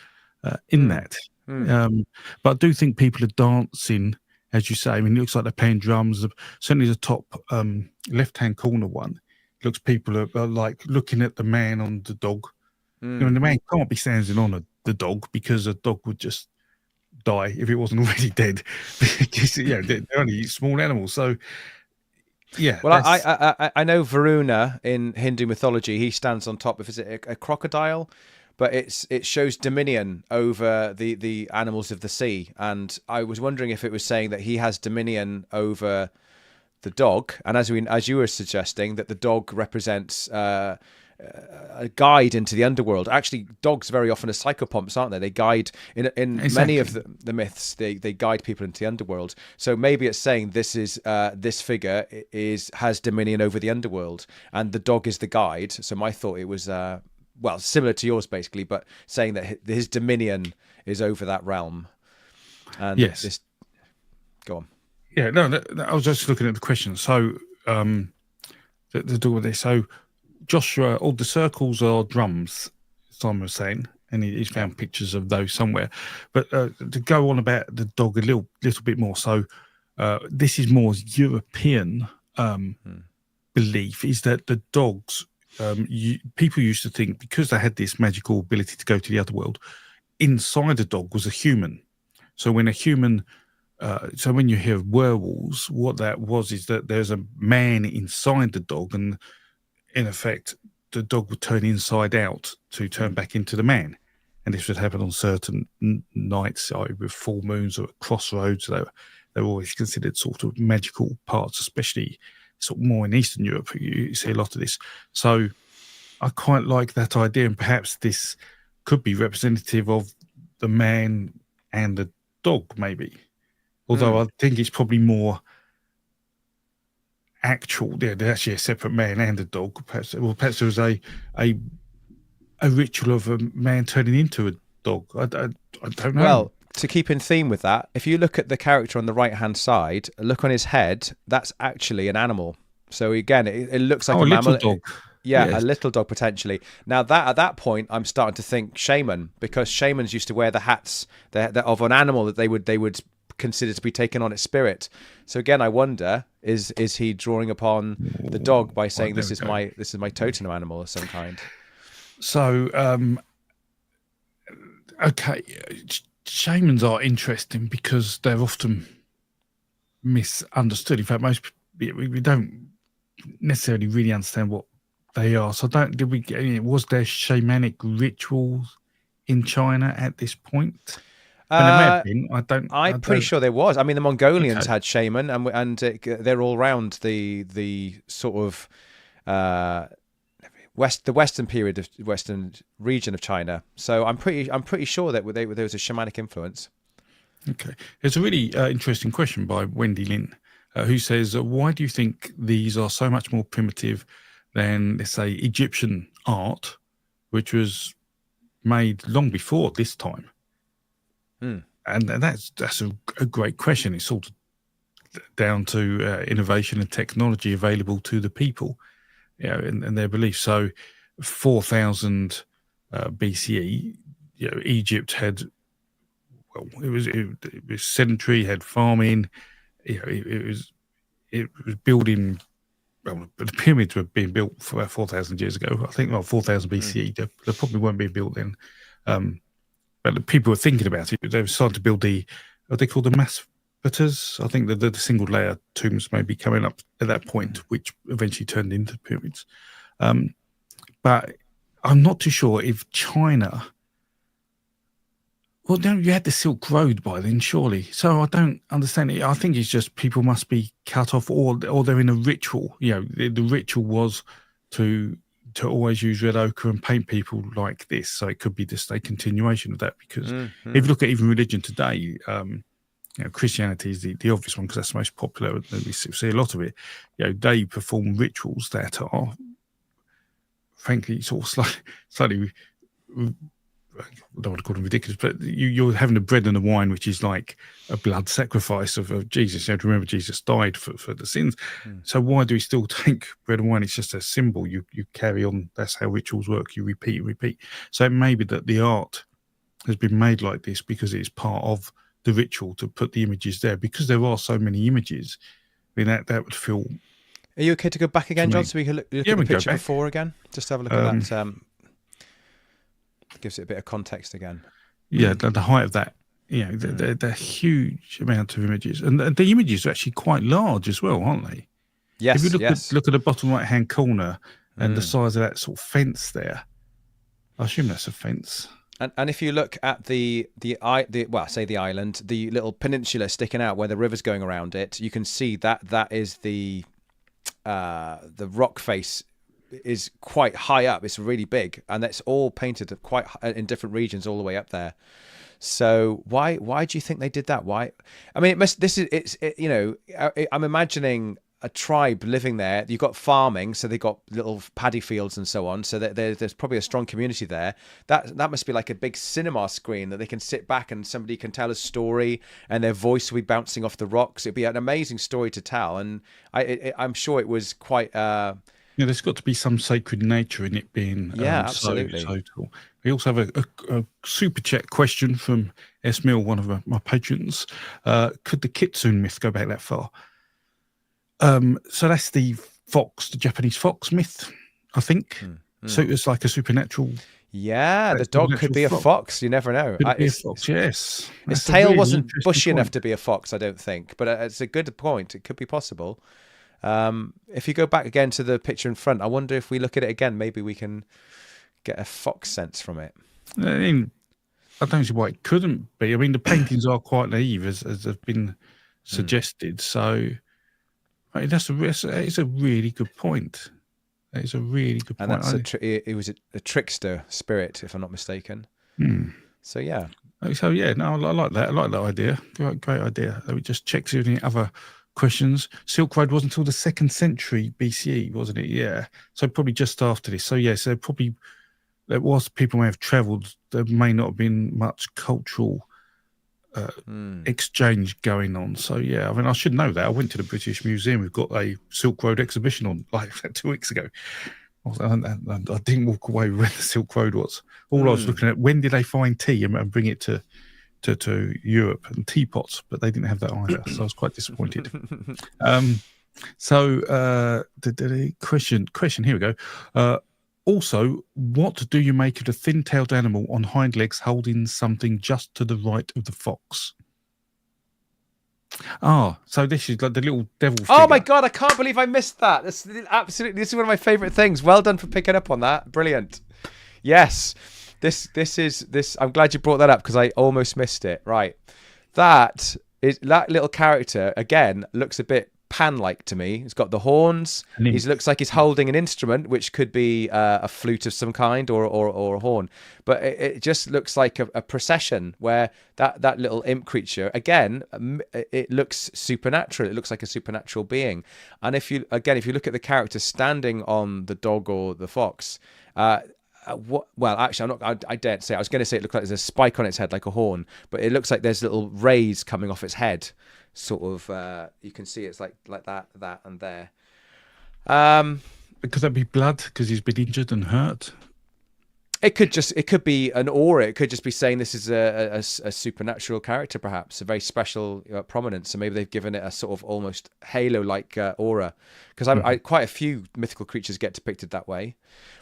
Speaker 1: in that. But I do think people are dancing, as you say. I mean, it looks like they're playing drums. Certainly the top left-hand corner one, looks people are like looking at the man on the dog. The man can't be standing on the dog, because a dog would just die if it wasn't already dead, because they're only small animals. So
Speaker 2: well, I know Varuna in Hindu mythology, he stands on top of, is it a crocodile? But it shows dominion over the animals of the sea, and I was wondering if it was saying that he has dominion over the dog, and as you were suggesting, that the dog represents a guide into the underworld. Actually, dogs very often are psychopomps, aren't they? They guide in exactly. Many of the myths. They guide people into the underworld. So maybe it's saying this figure has dominion over the underworld, and the dog is the guide. So my thought, it was similar to yours basically, but saying that his dominion is over that realm. And
Speaker 1: yes,
Speaker 2: go on.
Speaker 1: Yeah, no, I was just looking at the question. So the door there. So Joshua, all the circles are drums, Simon was saying, and he's found pictures of those somewhere. But to go on about the dog a little bit more, so this is more European belief, is that the dogs, people used to think, because they had this magical ability to go to the other world, inside the dog was a human. So when a human, so when you hear werewolves, what that was is that there's a man inside the dog, and in effect, the dog would turn inside out to turn back into the man. And this would happen on certain nights, with full moons or at crossroads. They're always considered sort of magical parts, especially sort of more in Eastern Europe. You see a lot of this. So I quite like that idea, and perhaps this could be representative of the man and the dog, maybe. Although I think it's probably more actual. They're actually a separate man and a dog. Perhaps there was a ritual of a man turning into a dog. I don't know.
Speaker 2: Well, to keep in theme with that, if you look at the character on the right-hand side, look on his head, that's actually an animal. So again, it looks like a mammal.
Speaker 1: Little dog.
Speaker 2: Yeah, yes. A little dog potentially. Now at that point, I'm starting to think shaman, because shamans used to wear the hats of an animal that they would consider to be taken on its spirit. So again, I wonder, is he drawing upon the dog by saying this is my totem animal of some kind?
Speaker 1: So okay, shamans are interesting because they're often misunderstood. In fact, we don't necessarily really understand what They are. So did we get, was there shamanic rituals in China at this point? And there may have
Speaker 2: Uh,
Speaker 1: been.
Speaker 2: I'm pretty sure there was. I mean, the Mongolians
Speaker 1: Okay.
Speaker 2: had shaman, and they're all around the sort of the western period of western region of China. So I'm pretty sure that there was a shamanic influence.
Speaker 1: Okay. It's a really interesting question by Wendy Lin, who says, why do you think these are so much more primitive than, let's say, Egyptian art, which was made long before this time? And that's a great question. It's sort of down to innovation and technology available to the people, and their beliefs. So 4,000 BCE, Egypt had, well, it was sedentary, had farming, it was building. Well, the pyramids were being built for 4,000 years ago. I think, 4,000 BCE. They probably weren't being built then. But the people were thinking about it. They were starting to build what they call the masseter. I think the single layer tombs may be coming up at that point, which eventually turned into pyramids. But I'm not too sure if China. Well, no, you had the Silk Road by then, surely. So I don't understand it. I think it's just people must be cut off, or they're in a ritual. The ritual was to always use red ochre and paint people like this. So it could be just a continuation of that. Because if you look at even religion today, Christianity is the obvious one because that's the most popular, and we see a lot of it. They perform rituals that are, frankly, sort of slightly. I don't want to call them ridiculous, but you're having the bread and the wine, which is like a blood sacrifice of Jesus. You have to remember Jesus died for the sins. So why do we still take bread and wine? It's just a symbol. You carry on. That's how rituals work. You repeat. So it may be that the art has been made like this because it's part of the ritual to put the images there. Because there are so many images, I mean, that would feel.
Speaker 2: Are you okay to go back again, John, so we can look at the picture before again? Just have a look at that. Gives it a bit of context again.
Speaker 1: Yeah, the height of that, the huge amount of images, and the images are actually quite large as well, aren't they?
Speaker 2: Yes.
Speaker 1: If you look at the bottom right hand corner and the size of that sort of fence there, I assume that's a fence.
Speaker 2: And if you look at the island, the little peninsula sticking out where the river's going around it, you can see that is the rock face is quite high up. It's really big, and that's all painted quite in different regions all the way up there. So why do you think they did that? Why? I mean, I'm imagining a tribe living there. You've got farming, so they've got little paddy fields and so on. So there's probably a strong community there. That must be like a big cinema screen that they can sit back and somebody can tell a story, and their voice will be bouncing off the rocks. It'd be an amazing story to tell, and I'm sure it was quite.
Speaker 1: There's got to be some sacred nature in it being
Speaker 2: absolutely.
Speaker 1: so tall. We also have a super chat question from S. Mill, one of my patrons. Could the kitsune myth go back that far? So that's the Japanese fox myth, I think. So it's like a supernatural.
Speaker 2: Yeah, the dog could be a fox. You never know.
Speaker 1: Could be a fox, yes.
Speaker 2: Its tail wasn't bushy enough to be a fox, I don't think. But it's a good point. It could be possible. If you go back again to the picture in front, I wonder if we look at it again, maybe we can get a fox sense from it.
Speaker 1: I mean, I don't see why it couldn't be. I mean, the paintings are quite naive, as have been suggested. So it's a really good point. It's a really good point.
Speaker 2: And that's it was a trickster spirit, if I'm not mistaken. So yeah.
Speaker 1: So yeah, no, I like that. I like that idea. Great idea. Let me just check see any other questions. Silk Road wasn't until the 2nd century BCE, wasn't it? Yeah. So probably just after this. So yes, there was people may have travelled. There may not have been much cultural exchange going on. So yeah, I mean, I should know that. I went to the British Museum. We've got a Silk Road exhibition on like 2 weeks ago. And I didn't walk away with where the Silk Road was. All I was looking at, when did they find tea and bring it to Europe, and teapots, but they didn't have that either. So I was quite disappointed. The question, here we go. Also, what do you make of the thin-tailed animal on hind legs holding something just to the right of the fox? Oh, so this is like the little devil
Speaker 2: Oh my
Speaker 1: figure.
Speaker 2: god, I can't believe I missed that. This is one of my favorite things. Well done for picking up on that. Brilliant. Yes. This I'm glad you brought that up because I almost missed it. Right. That little character again looks a bit Pan-like to me. He's got the horns.
Speaker 1: And
Speaker 2: He
Speaker 1: then,
Speaker 2: looks like he's holding an instrument, which could be a flute of some kind or a horn. But it just looks like a procession where that little imp creature again. It looks supernatural. It looks like a supernatural being. And if you look at the character standing on the dog or the fox. Well, actually, I daren't say. I was going to say it looks like there's a spike on its head, like a horn, but it looks like there's little rays coming off its head. Sort of, you can see it's like that, and there.
Speaker 1: could that be blood because he's been injured and hurt?
Speaker 2: It could be an aura. It could just be saying this is a supernatural character, perhaps a very special prominence. So maybe they've given it a sort of almost halo-like aura. Because I quite a few mythical creatures get depicted that way,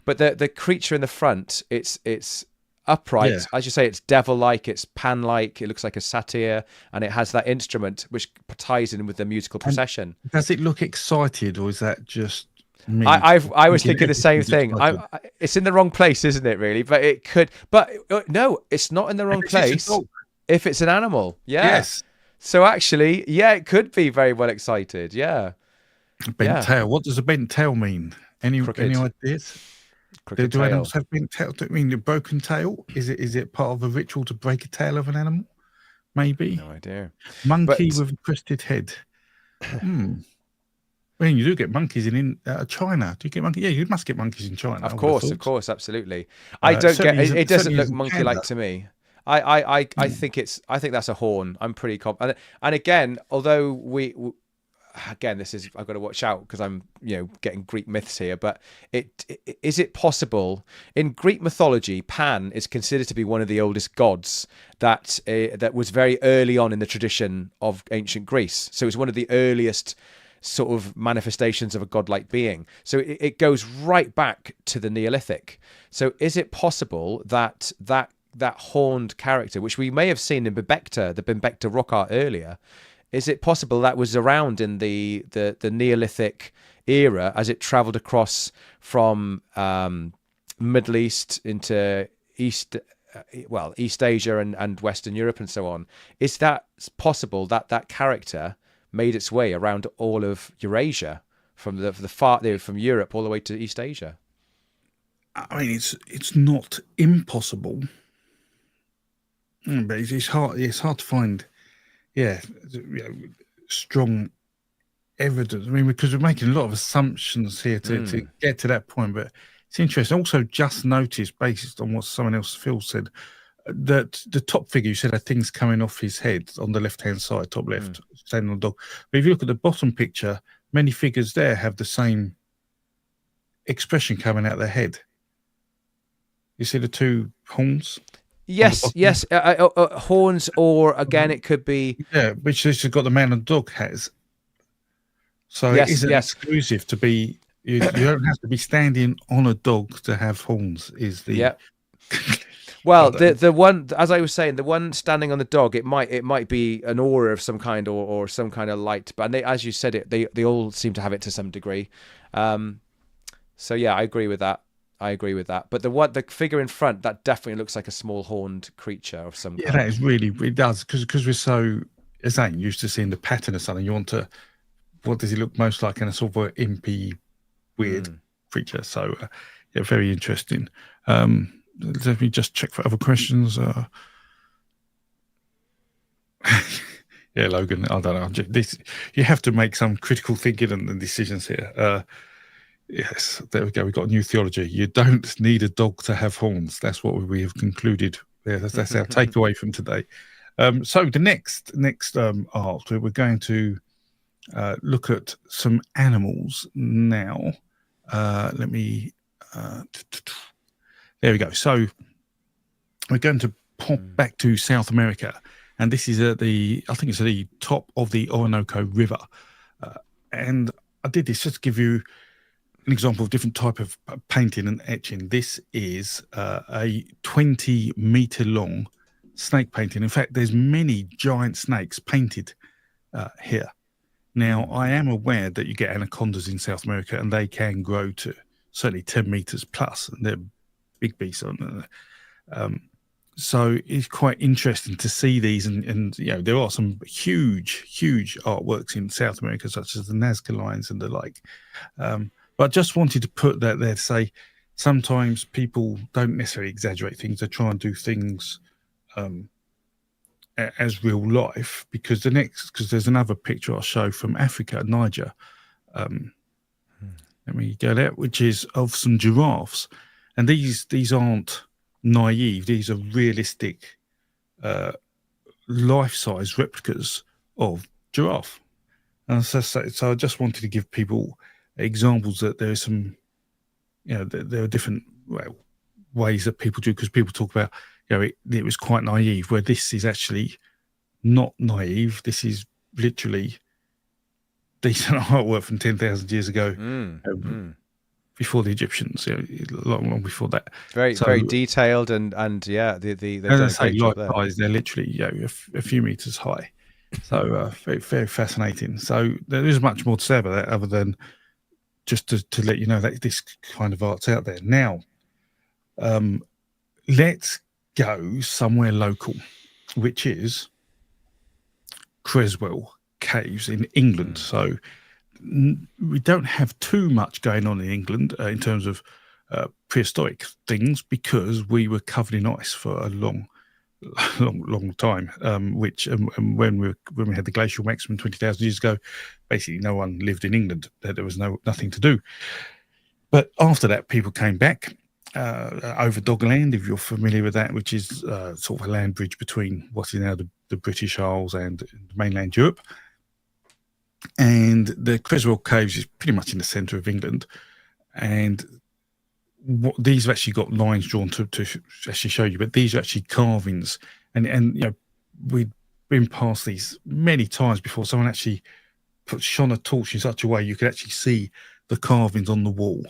Speaker 2: but the creature in the front, it's upright,
Speaker 1: Yeah.
Speaker 2: as you say. It's devil-like, it's Pan-like. It looks like a satyr, and it has that instrument which ties in with the musical procession.
Speaker 1: Does it look excited, or is that just me?
Speaker 2: I was thinking the same thing. It's in the wrong place, isn't it? Really, but it could. But no, it's not in the wrong place. If it's an animal, yeah.
Speaker 1: Yes.
Speaker 2: So actually, yeah, it could be very well excited. Yeah.
Speaker 1: Bent tail. What does a bent tail mean? Any ideas?
Speaker 2: Crooked
Speaker 1: Do
Speaker 2: tail.
Speaker 1: animals have bent tail? Do you mean a broken tail? Is it part of a ritual to break a tail of an animal? Maybe.
Speaker 2: No idea.
Speaker 1: Monkey with a crested head. Well, you do get monkeys in China. Do you get monkeys? Yeah, you must get monkeys in China.
Speaker 2: Of course, absolutely. I don't get it. It doesn't look monkey-like to me. I think that's a horn. I'm pretty confident. And again, although this is, I've got to watch out because I'm getting Greek myths here. But is it possible in Greek mythology, Pan is considered to be one of the oldest gods that was very early on in the tradition of ancient Greece. So it's one of the earliest sort of manifestations of a godlike being. So it goes right back to the Neolithic. So is it possible that horned character, which we may have seen in Bebekta, the Bebekta rock art earlier, is it possible that was around in the Neolithic era as it travelled across from Middle East into East Asia and Western Europe and so on? Is that possible that character made its way around all of Eurasia, from from Europe all the way to East Asia?
Speaker 1: I mean, it's not impossible, but it's hard. It's hard to find, strong evidence. I mean, because we're making a lot of assumptions here to get to that point. But it's interesting. Also, just noticed, based on what someone else, Phil, said, that the top figure, you said, had things coming off his head on the left-hand side, top left, standing on the dog. But if you look at the bottom picture, many figures there have the same expression coming out of their head. You see the two horns?
Speaker 2: Yes. Horns, or again, it could be...
Speaker 1: Yeah, which has got the man and dog has. So it isn't exclusive to be... You don't have to be standing on a dog to have horns, is the...
Speaker 2: Yeah. Well, the one, as I was saying, the one standing on the dog, it might be an aura of some kind or some kind of light. But as you said, they all seem to have it to some degree. So yeah, I agree with that. But the figure in front, that definitely looks like a small horned creature of some kind.
Speaker 1: Yeah, that is really, it does, because we're so, as I used to seeing the pattern of something. You want to, what does he look most like in a sort of impy, weird creature? So yeah, very interesting. Let me just check for other questions. Yeah, Logan, I don't know. You have to make some critical thinking and decisions here. Yes, there we go. We've got a new theology. You don't need a dog to have horns. That's what we have concluded. Yeah, that's our takeaway from today. So the next art, we're going to look at some animals now. Let me... There we go. So we're going to pop back to South America, and this is I think it's at the top of the Orinoco River. And I did this just to give you an example of different type of painting and etching. This is a 20-meter long snake painting. In fact, there's many giant snakes painted here. Now, I am aware that you get anacondas in South America, and they can grow to certainly 10 meters plus, and they're big beasts. So it's quite interesting to see these, and there are some huge artworks in South America, such as the Nazca lines and the like. But I just wanted to put that there to say sometimes people don't necessarily exaggerate things; they try and do things as real life. Because there's another picture I'll show from Africa, Niger. Let me go there, which is of some giraffes, and these aren't naive. These are realistic, life-size replicas of giraffe. And so I just wanted to give people examples that there is some, there are different ways that people do, because people talk about, it was quite naive, where this is actually not naive. This is literally decent artwork from 10,000 years ago, before the Egyptians, long before that.
Speaker 2: Very detailed, and yeah, they've done a great job there.
Speaker 1: Size, they're literally a few meters high. So very, very fascinating. So there is much more to say about that, other than just to let you know that this kind of art's out there. Now, let's go somewhere local, which is Creswell Caves in England. So we don't have too much going on in England in terms of prehistoric things, because we were covered in ice for a long time. Which when we had the glacial maximum 20,000 years ago, basically no one lived in England. There was nothing to do. But after that, people came back over Doggerland, if you're familiar with that, which is sort of a land bridge between what is now the British Isles and mainland Europe. And the Creswell Caves is pretty much in the centre of England. And these have actually got lines drawn to actually show you, but these are actually carvings. And we'd been past these many times before. Someone actually shone a torch in such a way you could actually see the carvings on the wall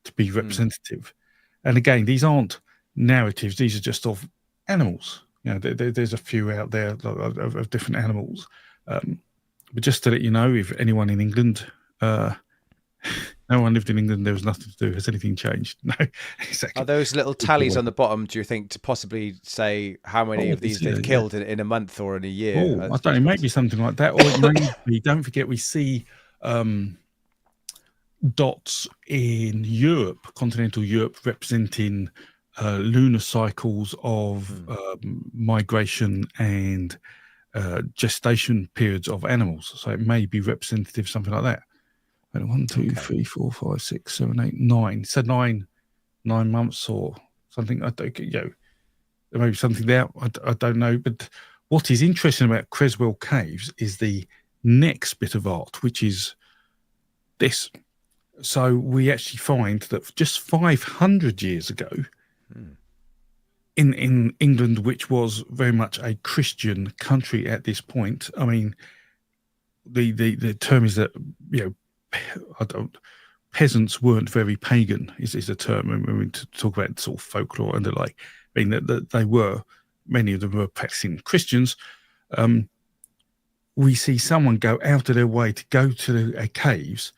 Speaker 1: to be representative. And again, these aren't narratives. These are just of animals. There's a few out there of different animals. But just to let you know, if anyone in England, no one lived in England, there was nothing to do. Has anything changed? No, exactly.
Speaker 2: Are those little tallies on the bottom, do you think, to possibly say how many of these they've killed in a month or in a year?
Speaker 1: I don't know, maybe something like that. Or it may be, don't forget, we see dots in Europe, continental Europe, representing lunar cycles of migration and gestation periods of animals. So it may be representative, something like that. 1, 2, 3, 4, 5, 6, 7, 8, 9. So 9 months or something. I don't, there may be something there. I don't know. But what is interesting about Creswell Caves is the next bit of art, which is this. So we actually find that just 500 years ago, in England, which was very much a Christian country at this point. I mean, the term is that peasants weren't very pagan. Is a term when we talk about sort of folklore and the like. I mean that they were, many of them were practicing Christians. We see someone go out of their way to go to the caves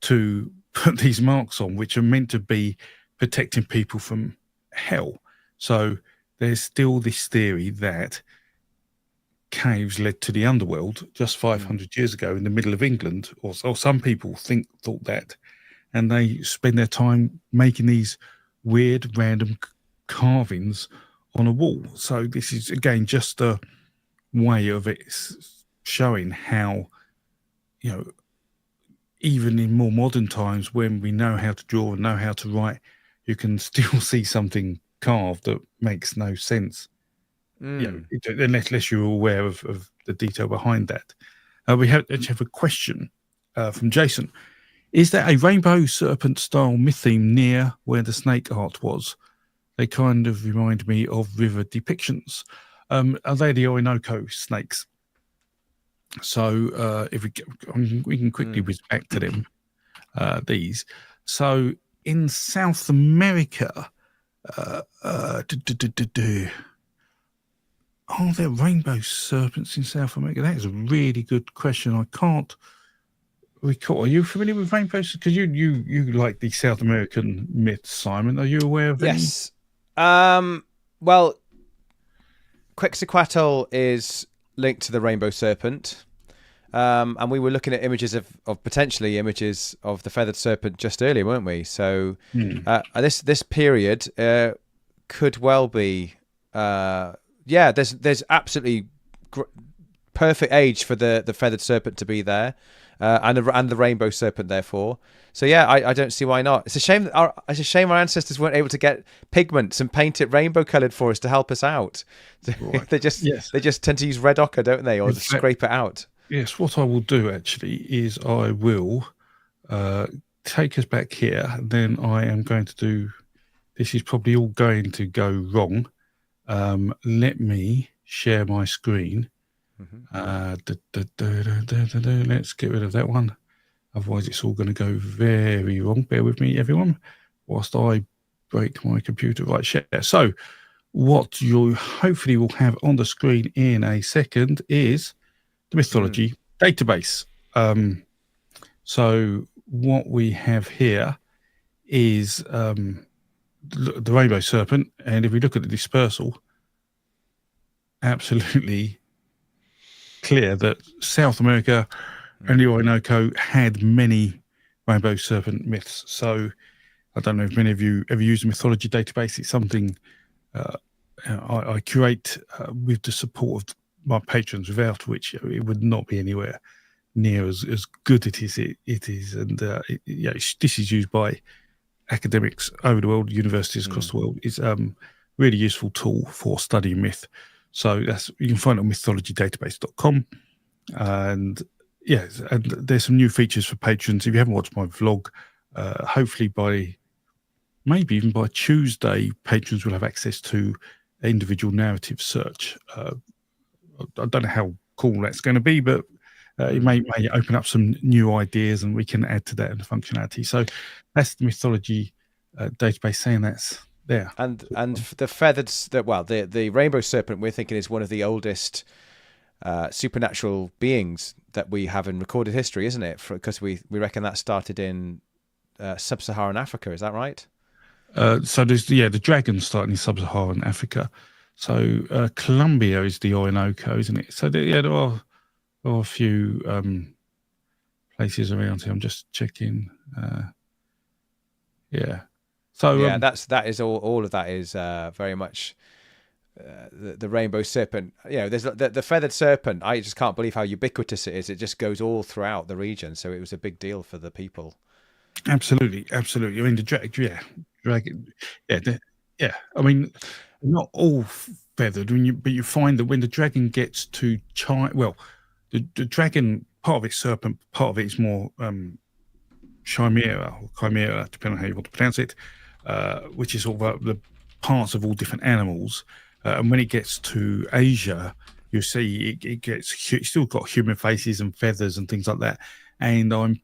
Speaker 1: to put these marks on, which are meant to be protecting people from hell. So there's still this theory that caves led to the underworld just 500 years ago in the middle of England, or some people thought that, and they spend their time making these weird random carvings on a wall. So this is again just a way of it showing how, even in more modern times, when we know how to draw and know how to write, you can still see something carved that makes no sense. Unless you're aware of the detail behind that. We have a question from Jason. Is there a rainbow serpent style myth theme near where the snake art was? They kind of remind me of river depictions. Are they the Orinoco snakes? So if we can quickly whiz back to them. These. So in South America, are there rainbow serpents in South America? That is a really good question. I can't recall. Are you familiar with rainbows? Because you like the South American myths, Simon. Are you aware of any?
Speaker 2: Yes. Well, Quetzalcoatl is linked to the rainbow serpent. And we were looking at images of potentially images of the feathered serpent just earlier, weren't we? So this period could well be, there's absolutely perfect age for the feathered serpent to be there, and the rainbow serpent therefore. So yeah, I don't see why not. It's a shame that our ancestors weren't able to get pigments and paint it rainbow coloured for us to help us out.
Speaker 1: Right.
Speaker 2: they just tend to use red ochre, don't they, or scrape it out.
Speaker 1: Yes, what I will do actually is I will take us back here. And then I am going to do. This is probably all going to go wrong. Let me share my screen. Let's get rid of that one. Otherwise, it's all going to go very wrong. Bear with me, everyone, whilst I break my computer. Right, share. So, what you hopefully will have on the screen in a second is the mythology database. So, what we have here is the rainbow serpent, and if we look at the dispersal, absolutely clear that South America and the Orinoco had many rainbow serpent myths. So I don't know if many of you ever use the mythology database. It's something I curate with the support of my patrons, without which it would not be anywhere near as good it is. And this is used by academics over the world, universities across the world. It's really useful tool for studying myth. So you can find it on mythologydatabase.com. And yes, and there's some new features for patrons. If you haven't watched my vlog, hopefully maybe even by Tuesday, patrons will have access to individual narrative search. I don't know how cool that's going to be, but it may open up some new ideas, and we can add to that in the functionality. So that's the mythology database saying that's there.
Speaker 2: And the feathered, the rainbow serpent, we're thinking is one of the oldest supernatural beings that we have in recorded history, isn't it? Because we reckon that started in sub-Saharan Africa. Is that right?
Speaker 1: So there's the dragons starting in sub-Saharan Africa. So Colombia is the Orinoco, isn't it? So there are a few places around here. I'm just checking. So
Speaker 2: that is all of that is very much the rainbow serpent. There's the feathered serpent. I just can't believe how ubiquitous it is. It just goes all throughout the region. So it was a big deal for the people.
Speaker 1: Absolutely. I mean, the dragon. I mean, not all feathered. But you find that when the dragon gets to the dragon, part of it's serpent, part of it is more chimera, depending on how you want to pronounce it, which is all the parts of all different animals. And when it gets to Asia, you see it's still got human faces and feathers and things like that. And I'm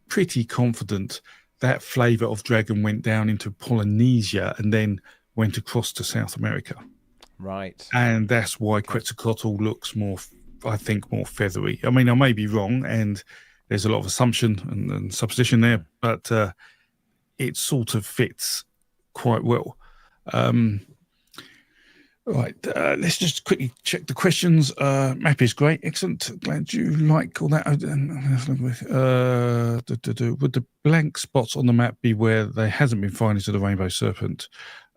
Speaker 1: pretty confident that flavor of dragon went down into Polynesia and then went across to South America.
Speaker 2: Right.
Speaker 1: And that's why Quetzalcoatl looks more feathery. I mean, I may be wrong, and there's a lot of assumption and supposition there, but it sort of fits quite well. Right, let's just quickly check the questions. Map is great, excellent. Glad you like all that. Would the blank spots on the map be where there hasn't been findings of the rainbow serpent?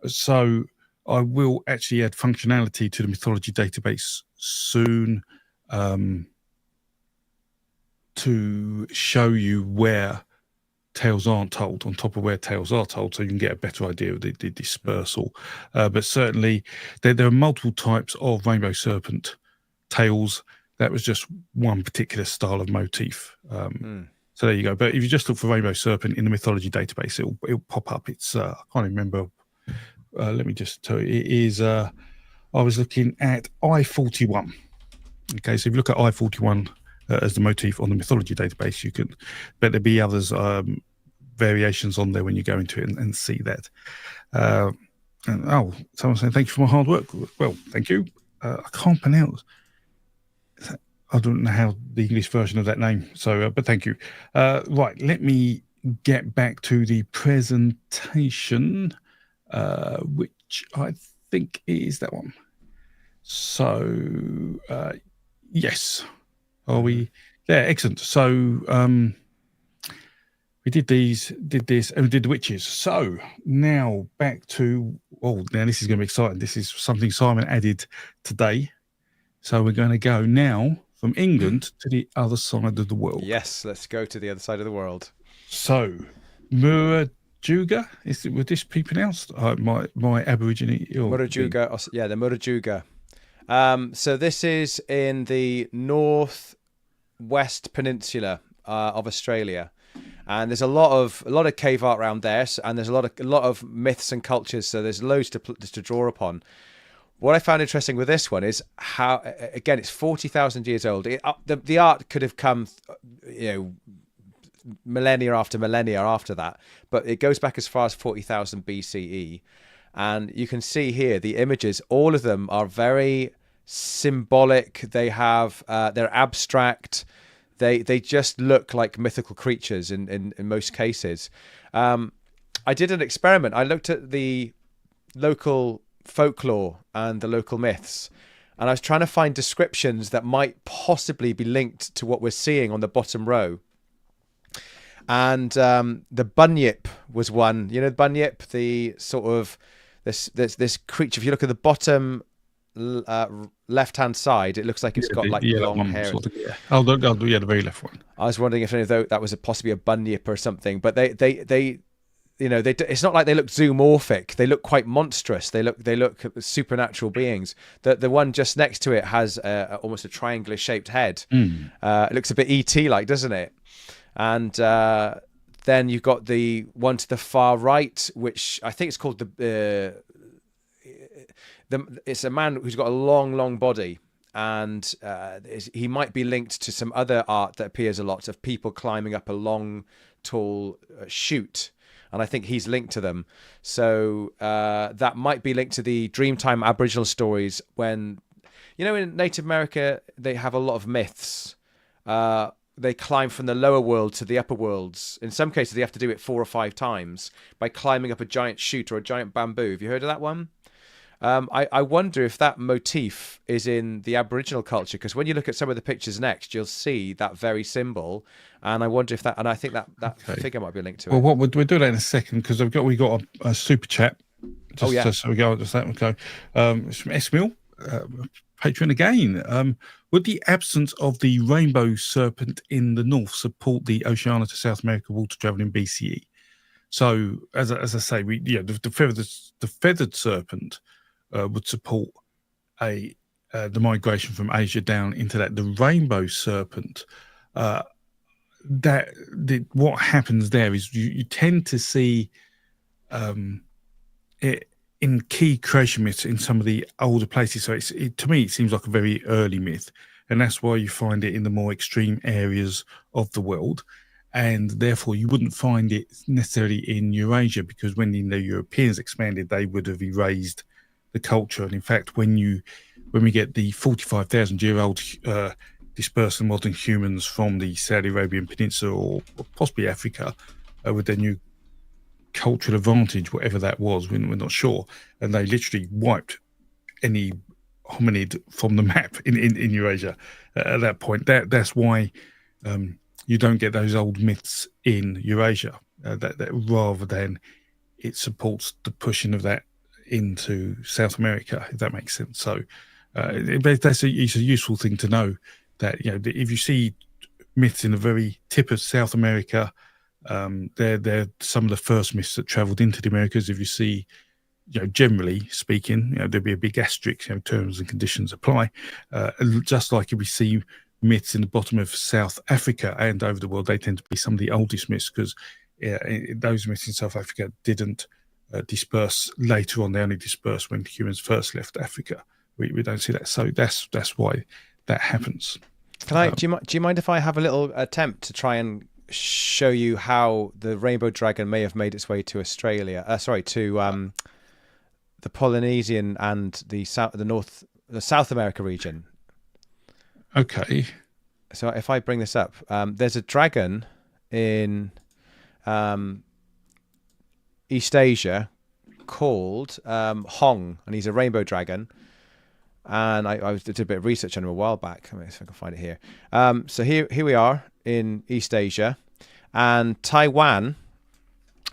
Speaker 1: So I will actually add functionality to the mythology database soon to show you where tales aren't told on top of where tales are told, so you can get a better idea of the dispersal. But certainly there are multiple types of rainbow serpent tales. That was just one particular style of motif. So there you go. But if you just look for rainbow serpent in the mythology database, it'll pop up. It's I can't remember. Let me just tell you. It is. I was looking at I-41. Okay, so if you look at I-41 as the motif on the mythology database, you can. But there'll be others variations on there when you go into it and see that. Someone saying thank you for my hard work. Well, thank you. I can't pronounce. I don't know how the English version of that name. So, but thank you. Right, let me get back to the presentation, which I think is that one. So, yes, are we there? Excellent. So, we did this, and we did the witches. So now back to, oh, now this is going to be exciting. This is something Simon added today. So we're going to go now from England to the other side of the world.
Speaker 2: Yes, let's go to the other side of the world.
Speaker 1: So, Murajuga, would this be pronounced? My Aborigine.
Speaker 2: Murajuga, yeah, the Murajuga. So this is in the northwest peninsula of Australia, and there's a lot of cave art around there, and there's a lot of myths and cultures. So there's loads to draw upon. What I found interesting with this one is how, again, it's 40,000 years old. The art could have come, millennia after millennia after that, but it goes back as far as 40,000 BCE. And you can see here the images, all of them are very symbolic. They have, they're abstract. They just look like mythical creatures in most cases. I did an experiment. I looked at the local folklore and the local myths, and I was trying to find descriptions that might possibly be linked to what we're seeing on the bottom row. And the bunyip was one. You know, the bunyip, the sort of this creature. If you look at the bottom left-hand side, it looks like it's got like long hair.
Speaker 1: Sort of, yeah. Oh, the very left one.
Speaker 2: I was wondering if that was possibly a bunyip or something, but they it's not like they look zoomorphic. They look quite monstrous. They look supernatural beings. The one just next to it has almost a triangular shaped head. It looks a bit ET like, doesn't it? And then you've got the one to the far right, which I think it's called it's a man who's got a long body, and he might be linked to some other art that appears a lot of people climbing up a long, tall chute. And I think he's linked to them. So that might be linked to the Dreamtime Aboriginal stories when, in Native America, they have a lot of myths. They climb from the lower world to the upper worlds. In some cases, they have to do it 4 or 5 times by climbing up a giant chute or a giant bamboo. Have you heard of that one? I wonder if that motif is in the Aboriginal culture, because when you look at some of the pictures next, you'll see that very symbol, and I wonder if that, and I think that figure might be linked to it.
Speaker 1: Well, we'll do that in a second, because we got a super chat. So we go just that. We go. It's from Esmiel, patron again. Would the absence of the rainbow serpent in the north support the Oceania to South America water travel in BCE? So, as I say, the feathered serpent would support the migration from Asia down into that. The rainbow serpent, what happens there is you tend to see it in key creation myths in some of the older places. So to me, it seems like a very early myth, and that's why you find it in the more extreme areas of the world. And therefore, you wouldn't find it necessarily in Eurasia, because when the Europeans expanded, they would have erased the culture. And in fact, when we get the 45,000-year-old dispersed modern humans from the Saudi Arabian Peninsula or possibly Africa with their new cultural advantage, whatever that was, we're not sure, and they literally wiped any hominid from the map in Eurasia at that point. That's why you don't get those old myths in Eurasia, that rather than it supports the pushing of that into South America, if that makes sense. So it's a useful thing to know, that if you see myths in the very tip of South America, they're some of the first myths that travelled into the Americas. If you see, generally speaking, there'd be a big asterisk, terms and conditions apply. Just like if we see myths in the bottom of South Africa and over the world, they tend to be some of the oldest myths, because those myths in South Africa didn't disperse later on. They only dispersed when humans first left Africa. We don't see that, so that's why that happens.
Speaker 2: Do you mind if I have a little attempt to try and show you how the rainbow dragon may have made its way to Australia? To the Polynesian and the North the South America region.
Speaker 1: Okay.
Speaker 2: So if I bring this up, there's a dragon in East Asia called Hong, and he's a rainbow dragon. And I did a bit of research on him a while back. Let me see if I can find it here. So here we are in East Asia, and Taiwan.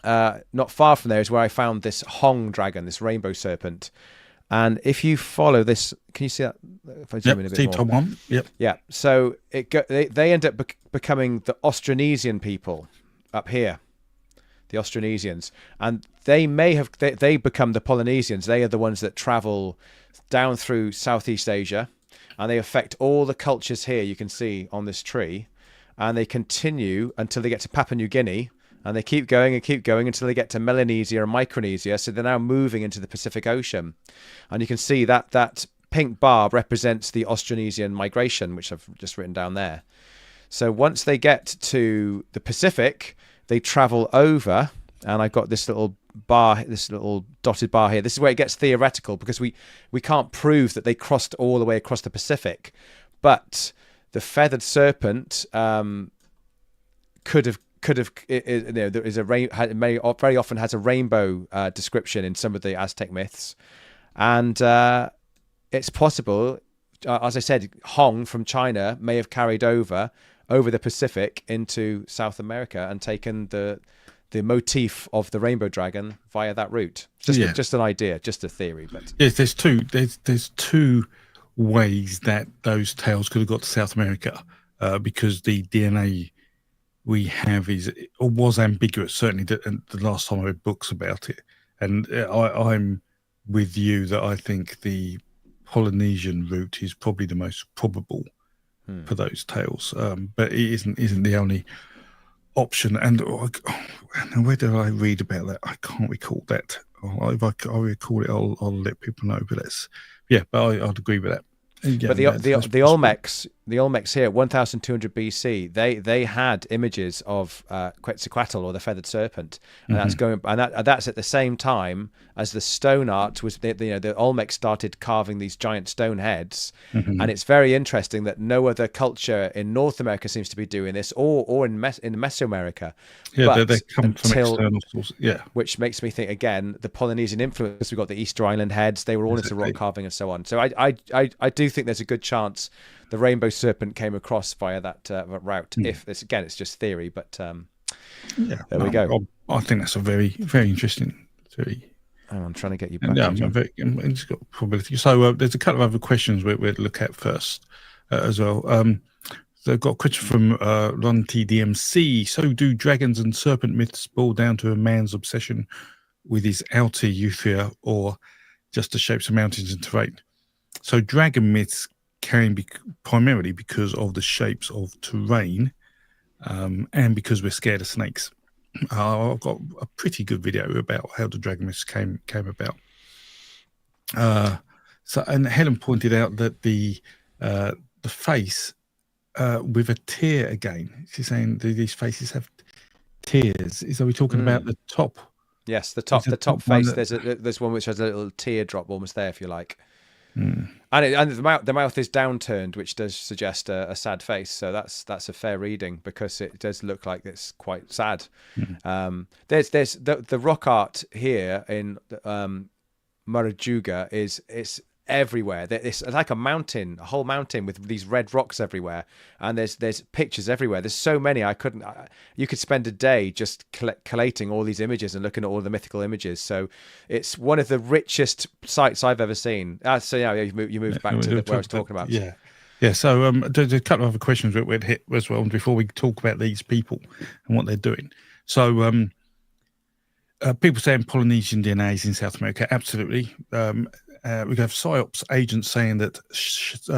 Speaker 2: Not far from there is where I found this Hong dragon, this rainbow serpent. And if you follow this, can you see that? If I zoom in a bit more.
Speaker 1: Taiwan. Yep.
Speaker 2: Yeah. So they end up becoming the Austronesian people up here, the Austronesians, and they become the Polynesians. They are the ones that travel down through Southeast Asia, and they affect all the cultures here. You can see on this tree, and they continue until they get to Papua New Guinea. And they keep going until they get to Melanesia and Micronesia. So they're now moving into the Pacific Ocean. And you can see that pink bar represents the Austronesian migration, which I've just written down there. So once they get to the Pacific, they travel over. And I've got this little bar, this little dotted bar here. This is where it gets theoretical, because we can't prove that they crossed all the way across the Pacific. But the feathered serpent could have, there is very often has a rainbow description in some of the Aztec myths, and it's possible, as I said, Hong from China may have carried over the Pacific into South America and taken the motif of the rainbow dragon via that route. Just an idea, just a theory, but
Speaker 1: yes, there's two ways that those tales could have got to South America, because the DNA we have was ambiguous. Certainly, the last time I read books about it, and I'm with you that I think the Polynesian route is probably the most probable for those tales, but it isn't the only option. And where did I read about that? I can't recall that. If I recall it, I'll let people know. But I'd agree with that. Yeah,
Speaker 2: but the Olmecs here, 1200 BC, they had images of Quetzalcoatl, or the feathered serpent, and that's at the same time as the stone art was. The Olmecs started carving these giant stone heads, and it's very interesting that no other culture in North America seems to be doing this, or in Mesoamerica.
Speaker 1: Yeah, they come from external sources. Yeah,
Speaker 2: which makes me think again the Polynesian influence. We've got the Easter Island heads; they were all into rock carving and so on. So I do think there's a good chance the rainbow serpent came across via that route. If this, again, it's just theory, but there we go.
Speaker 1: I think that's a very, very interesting theory.
Speaker 2: I'm trying to get you back.
Speaker 1: It's got probability. So there's a couple of other questions we'll look at first as well. So I've got a question from Ron TDMC. So do dragons and serpent myths boil down to a man's obsession with his outer urethra, or just the shapes of mountains and terrain? So dragon myths can be primarily because of the shapes of terrain, and because we're scared of snakes. I've got a pretty good video about how the dragon myths came about. And Helen pointed out that the face with a tear again. She's saying these faces have tears. Are we talking about the top?
Speaker 2: Yes, the top face. There's one which has a little teardrop almost there, if you like. And the mouth is downturned, which does suggest a sad face. So that's a fair reading, because it does look like it's quite sad. There's the rock art here in Marajuga it's everywhere. It's like a mountain, a whole mountain with these red rocks everywhere, and there's pictures everywhere. There's so many. You could spend a day just collating all these images and looking at all the mythical images. So it's one of the richest sites I've ever seen. So yeah, you moved back to where I was talking about.
Speaker 1: Yeah. So there's a couple of other questions that we'd hit as well before we talk about these people and what they're doing. So people saying Polynesian DNA is in South America. Absolutely. We have PSYOPs agents saying that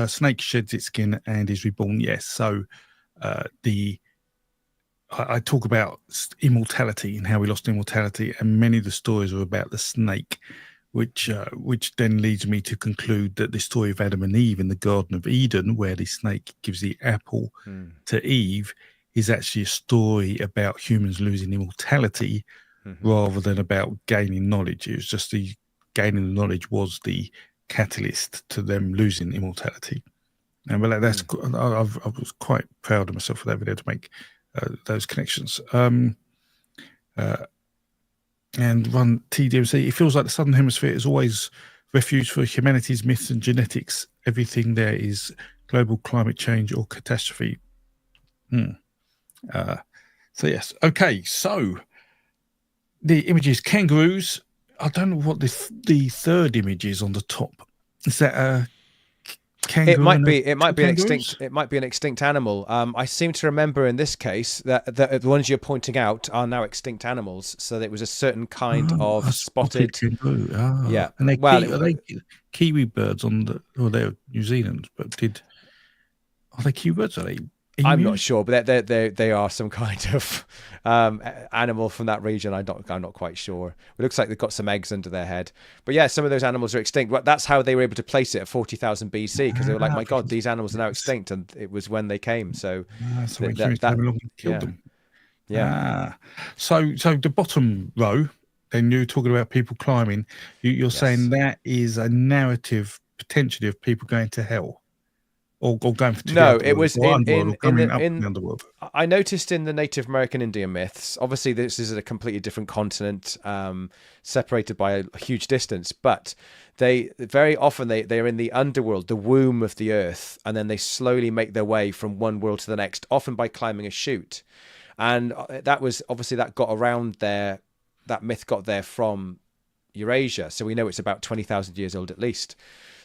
Speaker 1: snake sheds its skin and is reborn. Yes. So I talk about immortality and how we lost immortality, and many of the stories are about the snake, which then leads me to conclude that the story of Adam and Eve in the Garden of Eden, where the snake gives the apple to Eve, is actually a story about humans losing immortality rather than about gaining knowledge. It was just the gaining the knowledge was the catalyst to them losing immortality. And well, that's I was quite proud of myself for that video to make those connections. And one TDMC, it feels like the Southern Hemisphere is always refuge for humanity's myths and genetics. Everything there is global climate change or catastrophe. So yes, okay. So the image is kangaroos. I don't know what the third image is on the top. Is that a kangaroo?
Speaker 2: It might be an extinct animal. I seem to remember in this case that the ones you're pointing out are now extinct animals. So there was a certain kind of
Speaker 1: a
Speaker 2: spotted
Speaker 1: kangaroo.
Speaker 2: Yeah.
Speaker 1: And they
Speaker 2: Well,
Speaker 1: are they kiwi birds on the? Well, they're New Zealand, but are they kiwi birds? Are they?
Speaker 2: I'm not sure, but they are some kind of animal from that region. I'm not quite sure. It looks like they've got some eggs under their head. But yeah, some of those animals are extinct. But that's how they were able to place it at 40,000 BC, because they were like, my God, these animals are now extinct, and it was when they came. So
Speaker 1: so when humans came along and killed them.
Speaker 2: Yeah.
Speaker 1: So the bottom row, then you're talking about people climbing. You're saying that is a narrative potentially of people going to hell. Or going to
Speaker 2: no,
Speaker 1: the
Speaker 2: it was in
Speaker 1: the underworld.
Speaker 2: I noticed in the Native American Indian myths. Obviously, this is a completely different continent, separated by a huge distance. But they very often they're in the underworld, the womb of the earth, and then they slowly make their way from one world to the next, often by climbing a chute. And that was obviously that got around there. That myth got there from Eurasia, so we know it's about 20,000 years old at least.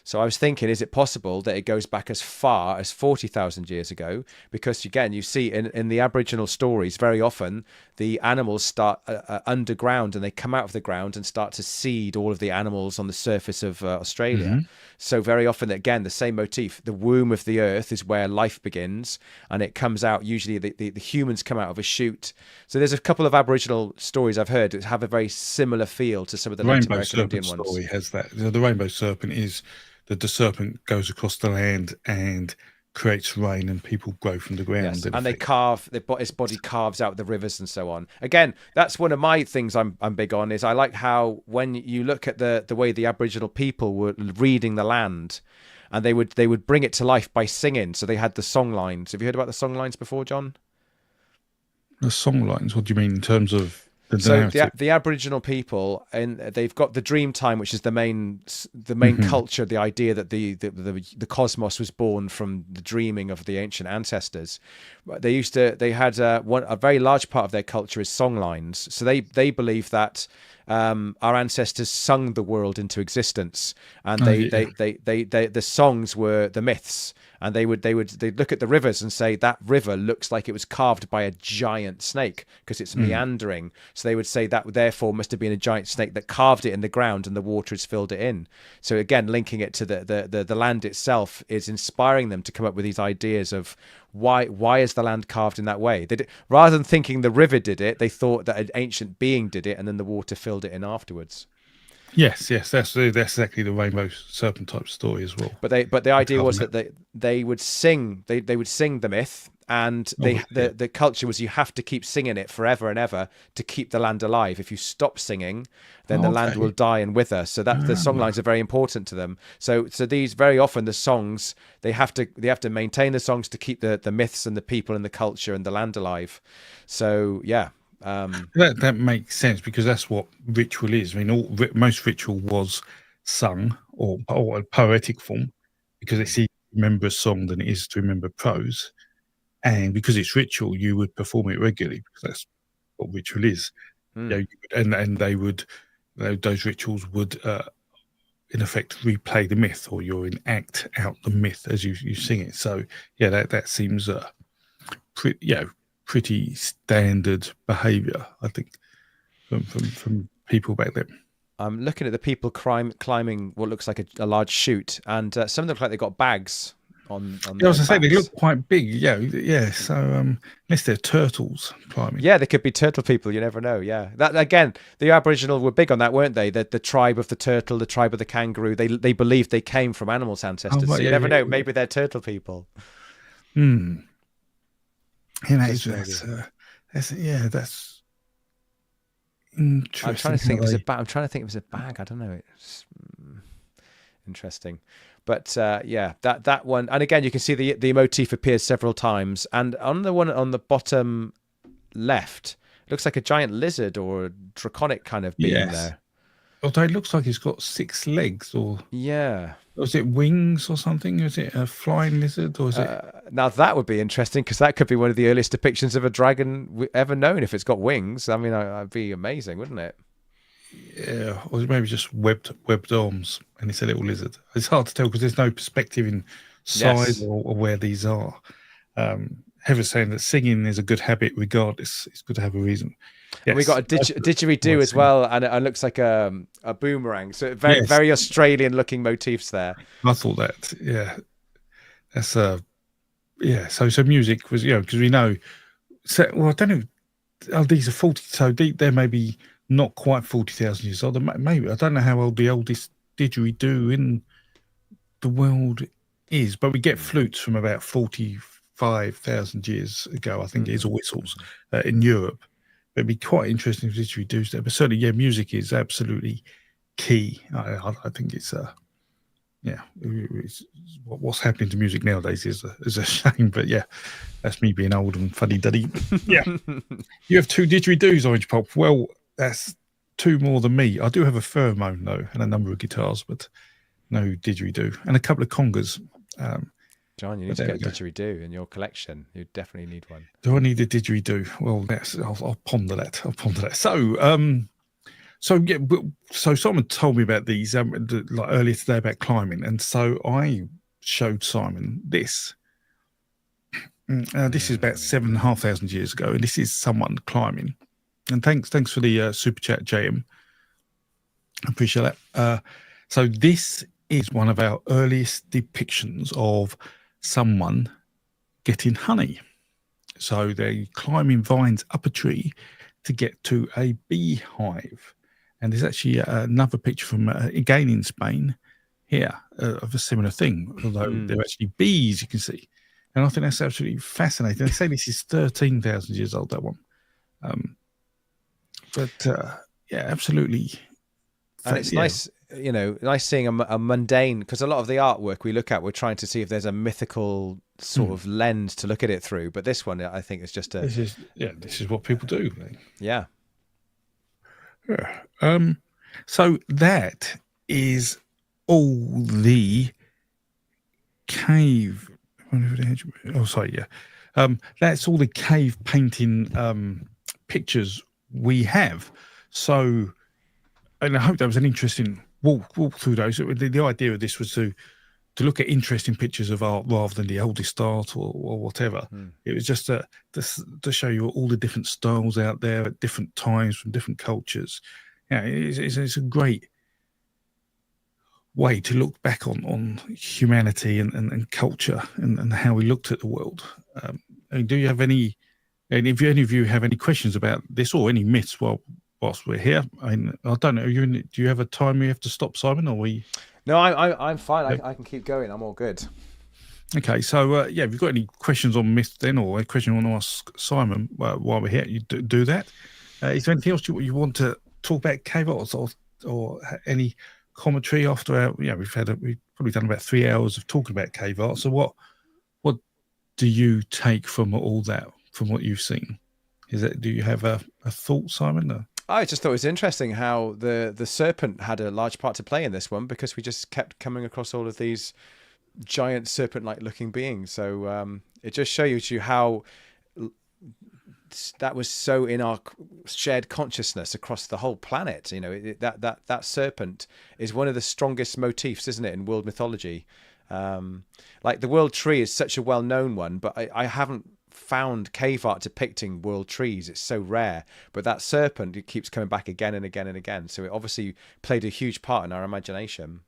Speaker 2: So I was thinking, is it possible that it goes back as far as 40,000 years ago? Because again, you see in the Aboriginal stories, very often the animals start underground, and they come out of the ground and start to seed all of the animals on the surface of Australia. So very often, again, the same motif, the womb of the earth is where life begins, and it comes out, usually the humans come out of a chute. So there's a couple of Aboriginal stories I've heard that have a very similar feel to some of the Native American Indian ones.
Speaker 1: The Rainbow Serpent story has that. The Rainbow Serpent is that the serpent goes across the land and creates rain, and people grow from the ground.
Speaker 2: Yes, and his body carves out the rivers and so on. Again, that's one of my things I'm big on, is I like how when you look at the way the Aboriginal people were reading the land, and they would bring it to life by singing. So they had the song lines. Have you heard about the song lines before, John?
Speaker 1: The song lines? What do you mean in terms of
Speaker 2: so the Aboriginal people, and they've got the dream time, which is the main culture, the idea that the cosmos was born from the dreaming of the ancient ancestors. They had a very large part of their culture is song lines. So they believe that our ancestors sung the world into existence, and the songs were the myths. And they'd look at the rivers and say that river looks like it was carved by a giant snake because it's meandering. So they would say that therefore must have been a giant snake that carved it in the ground, and the water has filled it in. So again, linking it to the land itself is inspiring them to come up with these ideas of why is the land carved in that way. Rather than thinking the river did it, they thought that an ancient being did it, and then the water filled it in afterwards.
Speaker 1: Yes, that's exactly the Rainbow Serpent type story as well.
Speaker 2: But the idea was that they would sing they would sing the myth, and the culture was you have to keep singing it forever and ever to keep the land alive. If you stop singing, then the land will die and wither. So that the song lines are very important to them. So these very often the songs they have to maintain the songs to keep the myths and the people and the culture and the land alive. So yeah.
Speaker 1: That makes sense, because that's what ritual is. I mean, most ritual was sung or a poetic form, because it's easier to remember a song than it is to remember prose. And because it's ritual, you would perform it regularly, because that's what ritual is. And they would, those rituals would, in effect, replay the myth, or you enact out the myth as you sing it. So yeah, that seems pretty standard behaviour, I think, from people back then.
Speaker 2: I'm looking at the people climbing what looks like a large chute, and some of them look like they've got bags on
Speaker 1: I was going to say, they look quite big. Yeah. So unless they're turtles climbing.
Speaker 2: Yeah, they could be turtle people. You never know. Yeah, that again, the Aboriginal were big on that, weren't they? The tribe of the turtle, the tribe of the kangaroo. They believed they came from animals' ancestors. So you never know. Maybe they're turtle people.
Speaker 1: Yeah, that's interesting.
Speaker 2: I'm trying to think if it was a bag. I don't know. Interesting. But yeah, that one, and again, you can see the motif appears several times, and on the one on the bottom left, it looks like a giant lizard or a draconic kind of being
Speaker 1: Yes.
Speaker 2: there.
Speaker 1: Although it looks like it's got 6 legs,
Speaker 2: Yeah.
Speaker 1: or is it wings or something? Is it a flying lizard, or is it?
Speaker 2: Now that would be interesting because that could be one of the earliest depictions of a dragon ever known. If it's got wings, I mean, that'd be amazing, wouldn't it?
Speaker 1: Yeah, or maybe just webbed arms, and it's a little lizard. It's hard to tell because there's no perspective in size
Speaker 2: Yes.
Speaker 1: or where these are. Heather's saying that singing is a good habit regardless. It's good to have a reason.
Speaker 2: And we
Speaker 1: Yes,
Speaker 2: got a didgeridoo as well, and it looks like a boomerang. So very
Speaker 1: yes,
Speaker 2: very Australian looking motifs there.
Speaker 1: I thought that. Yeah, that's yeah. So music was because we know. So well, I don't know. Oh, these are 40. So they're maybe not quite 40,000 years old. Maybe I don't know how old the oldest didgeridoo in the world is, but we get flutes from about 45,000 years ago. I think it is, or whistles in Europe. But it'd be quite interesting if didgeridoos there. But certainly, yeah, music is absolutely key. I think it's yeah, what's happening to music nowadays is a shame. But yeah, that's me being old and fuddy duddy. Yeah, you have 2 didgeridoos, Orange Pop. Well, that's 2 more than me. I do have a pheromone though, and a number of guitars, but no didgeridoo, and a couple of congas.
Speaker 2: John, you need to get a didgeridoo in your collection. You definitely need one.
Speaker 1: Do I need a didgeridoo? Well, I'll ponder that. I'll ponder that. So yeah, so Simon told me about these like earlier today about climbing, and so I showed Simon this. This is about 7,500 years ago, and this is someone climbing. And thanks for the super chat, JM. I appreciate that. So this is one of our earliest depictions of someone getting honey. So they're climbing vines up a tree to get to a beehive. And there's actually another picture from, again in Spain here, of a similar thing, although they're actually bees, you can see. And I think that's absolutely fascinating. They say this is 13,000 years old, that one. Yeah, absolutely.
Speaker 2: And it's nice, nice seeing a mundane, because a lot of the artwork we look at, we're trying to see if there's a mythical sort of lens to look at it through. But this one, I think, is just a...
Speaker 1: This is what people do.
Speaker 2: Yeah.
Speaker 1: Yeah. So that is all the cave. Oh, sorry. Yeah. That's all the cave painting pictures we have. So, and I hope that was an interesting walk through those. The idea of this was to look at interesting pictures of art rather than the oldest art or whatever. It was just to show you all the different styles out there at different times from different cultures. Yeah, it's a great way to look back on humanity and culture and how we looked at the world. Do you have any? And if any of you have any questions about this or any myths whilst we're here, I don't know. Do you have a time we have to stop, Simon, or we?
Speaker 2: No, I'm fine. I can keep going. I'm all good.
Speaker 1: Okay, so yeah, if you've got any questions on myths then, or a question you want to ask Simon while we're here, you do that. Is there anything else you want to talk about cave arts or any commentary after our? We've probably done about 3 hours of talking about cave art. So what do you take from all that? From what you've seen, do you have a thought, Simon?
Speaker 2: I just thought it was interesting how the serpent had a large part to play in this one, because we just kept coming across all of these giant serpent-like looking beings. So it just shows you how that was so in our shared consciousness across the whole planet. That serpent is one of the strongest motifs, isn't it, in world mythology? Like the world tree is such a well-known one, but I haven't found cave art depicting world trees. It's so rare, but that serpent, it keeps coming back again and again and again, so it obviously played a huge part in our imagination.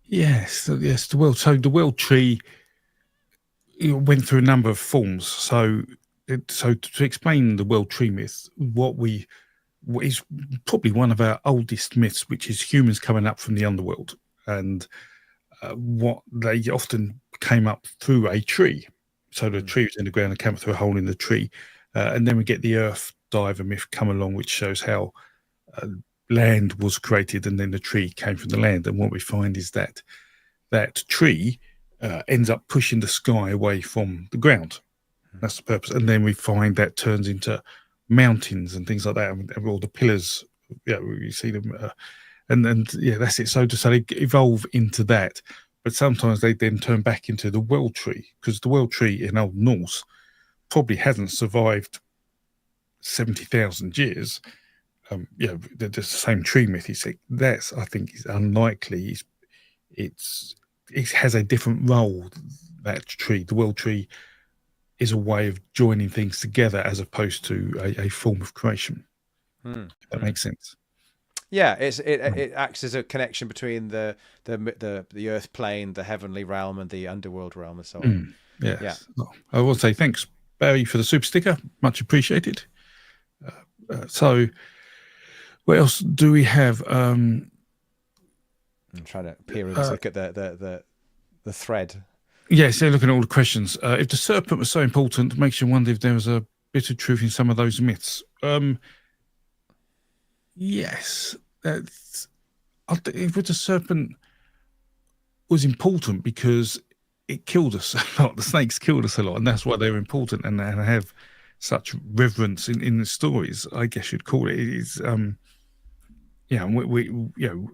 Speaker 1: Yes, the world tree went through a number of forms. So to explain the world tree myth, what is probably one of our oldest myths, which is humans coming up from the underworld, and what they often came up through a tree. So the tree was in the ground and came up through a hole in the tree. And then we get the earth diver myth come along, which shows how land was created and then the tree came from the land. And what we find is that that tree ends up pushing the sky away from the ground. That's the purpose. And then we find that turns into mountains and things like that. And all the pillars, you see them. And that's it. So they evolve into that. But sometimes they then turn back into the world tree, because the world tree in Old Norse probably hasn't survived 70,000 years. There's the same tree myth. That's, I think, is unlikely. It has a different role. That tree, the world tree, is a way of joining things together as opposed to a form of creation. If that makes sense.
Speaker 2: Yeah, it acts as a connection between the earth plane, the heavenly realm, and the underworld realm, and so on.
Speaker 1: Yes. Yeah. Well, I will say thanks, Barry, for the super sticker. Much appreciated. So, what else do we have? I'm
Speaker 2: trying to peer and look at the thread.
Speaker 1: Yes, they're looking at all the questions. If the serpent was so important, it makes you wonder if there was a bit of truth in some of those myths. Yes, if the serpent was important because it killed us a lot. The snakes killed us a lot, and that's why they're important and have such reverence in the stories, I guess you'd call it. It is, we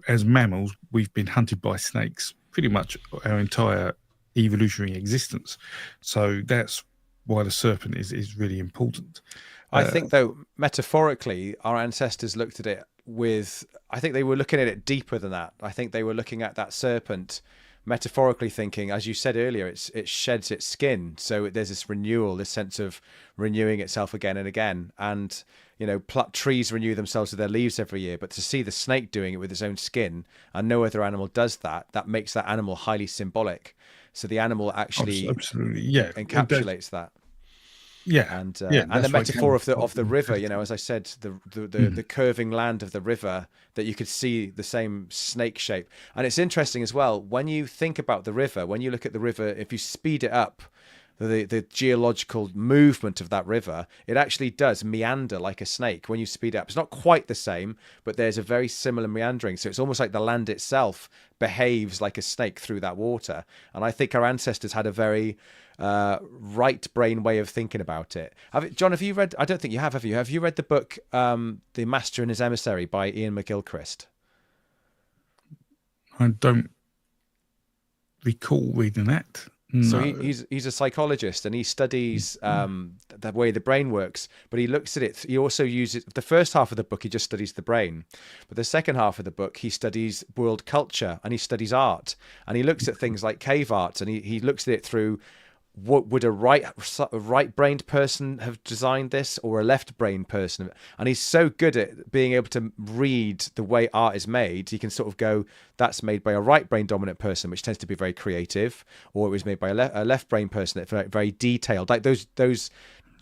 Speaker 1: as mammals, we've been hunted by snakes pretty much our entire evolutionary existence. So that's why the serpent is really important.
Speaker 2: I think, though, metaphorically, our ancestors looked at it I think they were looking at it deeper than that. I think they were looking at that serpent metaphorically thinking, as you said earlier, it sheds its skin. So there's this renewal, this sense of renewing itself again and again. And, trees renew themselves with their leaves every year. But to see the snake doing it with its own skin, and no other animal does that, that makes that animal highly symbolic. So the animal actually encapsulates that.
Speaker 1: Yeah,
Speaker 2: and the metaphor of the river, as I said, the curving land of the river, that you could see the same snake shape. And it's interesting as well, when you think about the river, when you look at the river, if you speed it up, the geological movement of that river, it actually does meander like a snake when you speed it up. It's not quite the same, but there's a very similar meandering. So it's almost like the land itself behaves like a snake through that water. And I think our ancestors had a very right brain way of thinking about it. John, have you read, I don't think you have you? Have you read the book The Master and His Emissary by Ian McGilchrist?
Speaker 1: I don't recall reading that. No.
Speaker 2: So he's a psychologist, and he studies the way the brain works, but he looks at it. He also uses the first half of the book. He just studies the brain, but the second half of the book, he studies world culture and he studies art, and he looks at things like cave art, and he looks at it through what would a right-brained person have designed this, or a left-brained person? And he's so good at being able to read the way art is made. He can sort of go, that's made by a right-brain dominant person, which tends to be very creative, or it was made by a left-brain person that's very, very detailed. Like those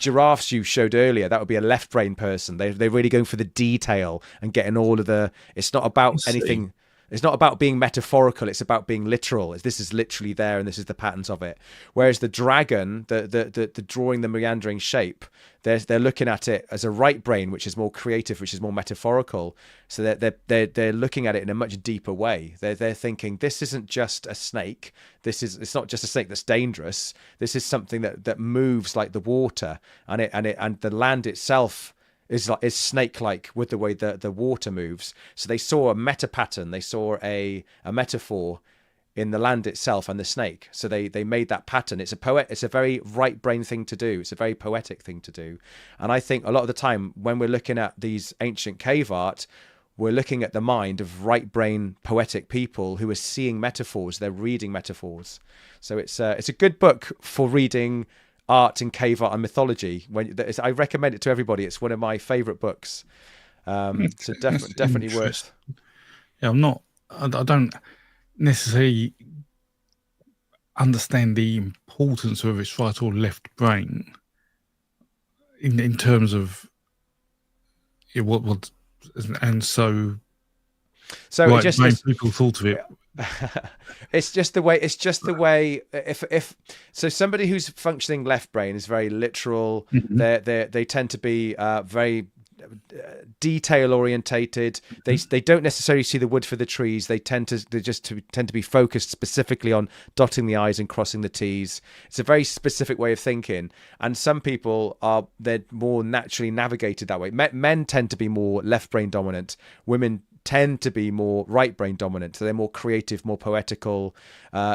Speaker 2: giraffes you showed earlier, that would be a left-brain person. They're really going for the detail and getting all of the. It's not about anything. It's not about being metaphorical. It's about being literal. This is literally there, and this is the patterns of it. Whereas the dragon, the drawing the meandering shape, they're looking at it as a right brain, which is more creative, which is more metaphorical. So they're looking at it in a much deeper way. They're thinking, this isn't just a snake. It's not just a snake that's dangerous. This is something that moves like the water, and the land itself is snake-like with the way the water moves. So they saw a meta pattern. They saw a metaphor in the land itself and the snake. So they made that pattern. It's a very right brain thing to do. It's a very poetic thing to do. And I think a lot of the time when we're looking at these ancient cave art, we're looking at the mind of right brain poetic people who are seeing metaphors. They're reading metaphors. So it's a good book for reading art and cave art and mythology. I recommend it to everybody. It's one of my favorite books. So definitely worth.
Speaker 1: Yeah, I don't necessarily understand the importance of its right or left brain in terms of what and so right,
Speaker 2: it just
Speaker 1: people thought of it.
Speaker 2: It's just the way if so somebody who's functioning left brain is very literal.
Speaker 1: Mm-hmm.
Speaker 2: They tend to be very detail orientated. They don't necessarily see the wood for the trees. They tend to be focused specifically on dotting the i's and crossing the t's. It's a very specific way of thinking, and some people they're more naturally navigated that way. Men tend to be more left brain dominant. Women tend to be more right brain dominant, so they're more creative, more poetical,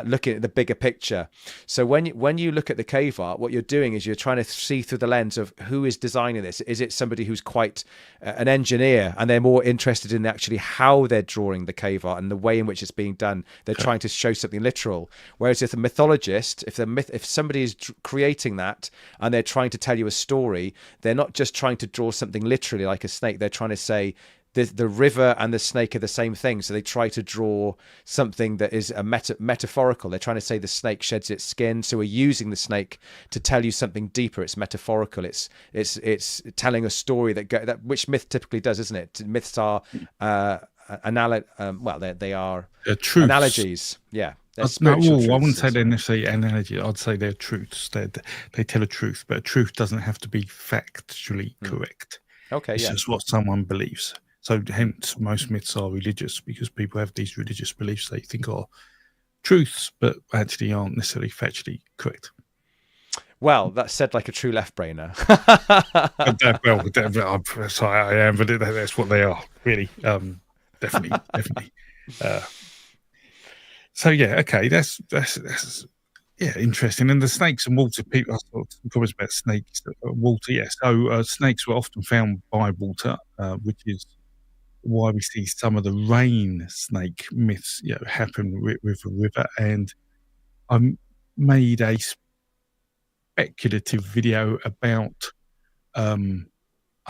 Speaker 2: looking at the bigger picture. So when you look at the cave art, what you're doing is you're trying to see through the lens of who is designing this. Is it somebody who's quite an engineer, and they're more interested in actually how they're drawing the cave art and the way in which it's being done? They're trying to show something literal. Whereas if a mythologist, if somebody is creating that and they're trying to tell you a story, they're not just trying to draw something literally like a snake. They're trying to say the river and the snake are the same thing. So they try to draw something that is a metaphorical. They're trying to say the snake sheds its skin. So we're using the snake to tell you something deeper. It's metaphorical. It's telling a story that which myth typically does, isn't it? Myths are they are
Speaker 1: truths.
Speaker 2: Analogies. Yeah.
Speaker 1: I wouldn't say they're necessarily analogy. I'd say they're truths. They tell a truth, but a truth doesn't have to be factually correct.
Speaker 2: Okay,
Speaker 1: it's just what someone believes. So hence most myths are religious, because people have these religious beliefs they think are truths, but actually aren't necessarily factually correct.
Speaker 2: Well, that's said like a true left-brainer.
Speaker 1: Sorry, I am, but that's what they are, really. Definitely. So yeah, okay, that's interesting. And the snakes and water, people, I thought some comments about snakes, water. Yes, so snakes were often found by water, which is why we see some of the rain snake myths, happen with a river. And I made a speculative video about, I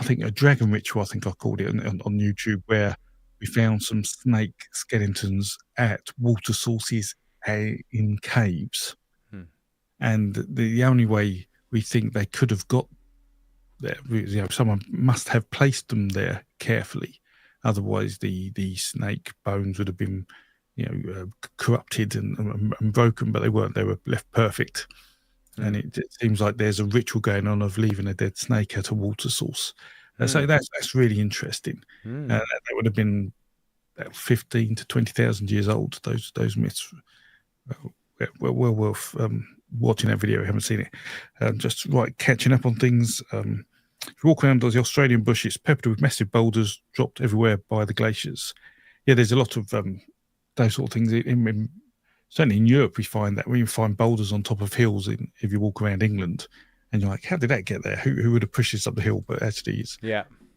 Speaker 1: think a dragon ritual, I think I called it on YouTube, where we found some snake skeletons at water sources in caves. And the only way we think they could have got there, someone must have placed them there carefully. Otherwise, the snake bones would have been, corrupted and broken, but they weren't. They were left perfect. And it seems like there's a ritual going on of leaving a dead snake at a water source. So that's really interesting. That would have been 15 to 20,000 years old. Those myths. Well worth watching that video. I haven't seen it. Just catching up on things. If you walk around the Australian bush, it's peppered with massive boulders dropped everywhere by the glaciers. Yeah, there's a lot of those sort of things. Certainly in Europe, we find that when you find boulders on top of hills, if you walk around England, and you're like, how did that get there? Who would have pushed this up the hill? But actually, it's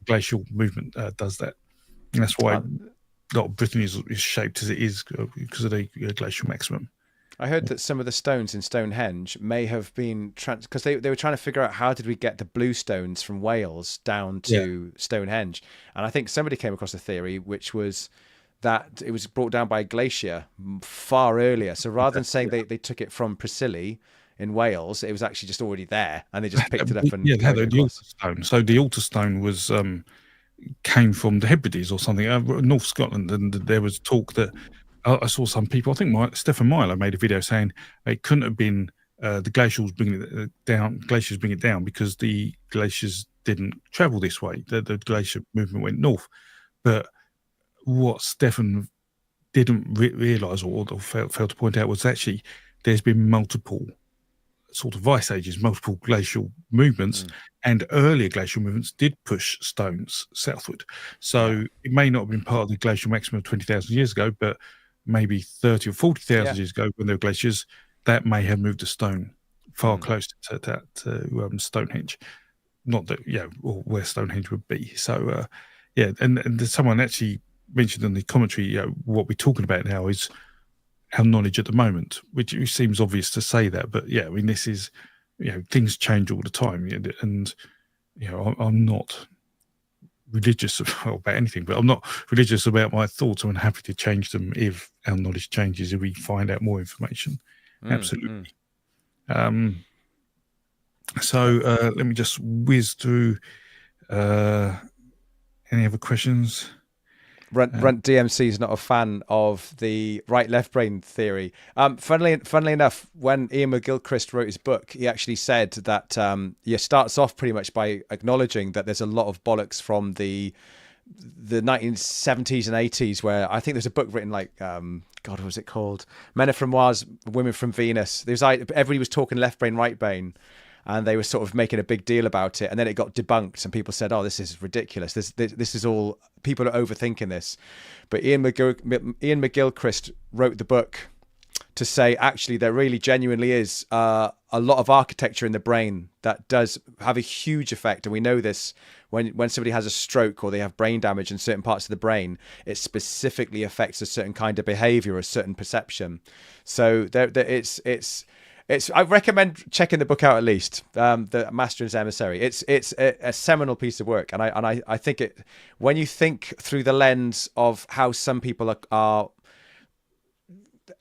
Speaker 1: glacial movement does that. And that's why a lot of Britain is shaped as it is, because of the glacial maximum.
Speaker 2: I heard that some of the stones in Stonehenge may have been because they were trying to figure out how did we get the blue stones from Wales down to Stonehenge, and I think somebody came across a theory which was that it was brought down by a glacier far earlier. So rather than saying they took it from Priscilli in Wales, it was actually just already there, and they just picked it up and
Speaker 1: the altar stone. So the altar stone was came from the Hebrides or something, North Scotland, and there was talk that. I saw some people, I think Stefan Myler made a video saying it couldn't have been the glaciers bringing it down because the glaciers didn't travel this way. The glacier movement went north. But what Stefan didn't realise or failed to point out was actually there's been multiple sort of ice ages, multiple glacial movements, and earlier glacial movements did push stones southward. So it may not have been part of the glacial maximum of 20,000 years ago, but maybe 30 or 40,000 years ago when there were glaciers, that may have moved a stone far closer to that Stonehenge. Not that, or where Stonehenge would be. So, and someone actually mentioned in the commentary, what we're talking about now is our knowledge at the moment, which seems obvious to say that, but I mean, this is, things change all the time, and I'm not religious about anything, but I'm not religious about my thoughts. I'm happy to change them if our knowledge changes, if we find out more information. Absolutely. So let me just whiz through any other questions.
Speaker 2: Runt DMC is not a fan of the right-left brain theory. Funnily enough, when Ian McGilchrist wrote his book, he actually said that he starts off pretty much by acknowledging that there's a lot of bollocks from the 1970s and 80s, where I think there's a book written like God, what was it called? Men Are From Mars, Women From Venus. There's like everybody was talking left brain, right brain, and they were sort of making a big deal about it, and then it got debunked, and people said, "Oh, this is ridiculous. This is all people are overthinking this." But Ian McGilchrist wrote the book to say actually there really genuinely is a lot of architecture in the brain that does have a huge effect, and we know this when somebody has a stroke or they have brain damage in certain parts of the brain, it specifically affects a certain kind of behavior, a certain perception. So I recommend checking the book out at least. The Master and His Emissary. It's a seminal piece of work, and I think it, when you think through the lens of how some people are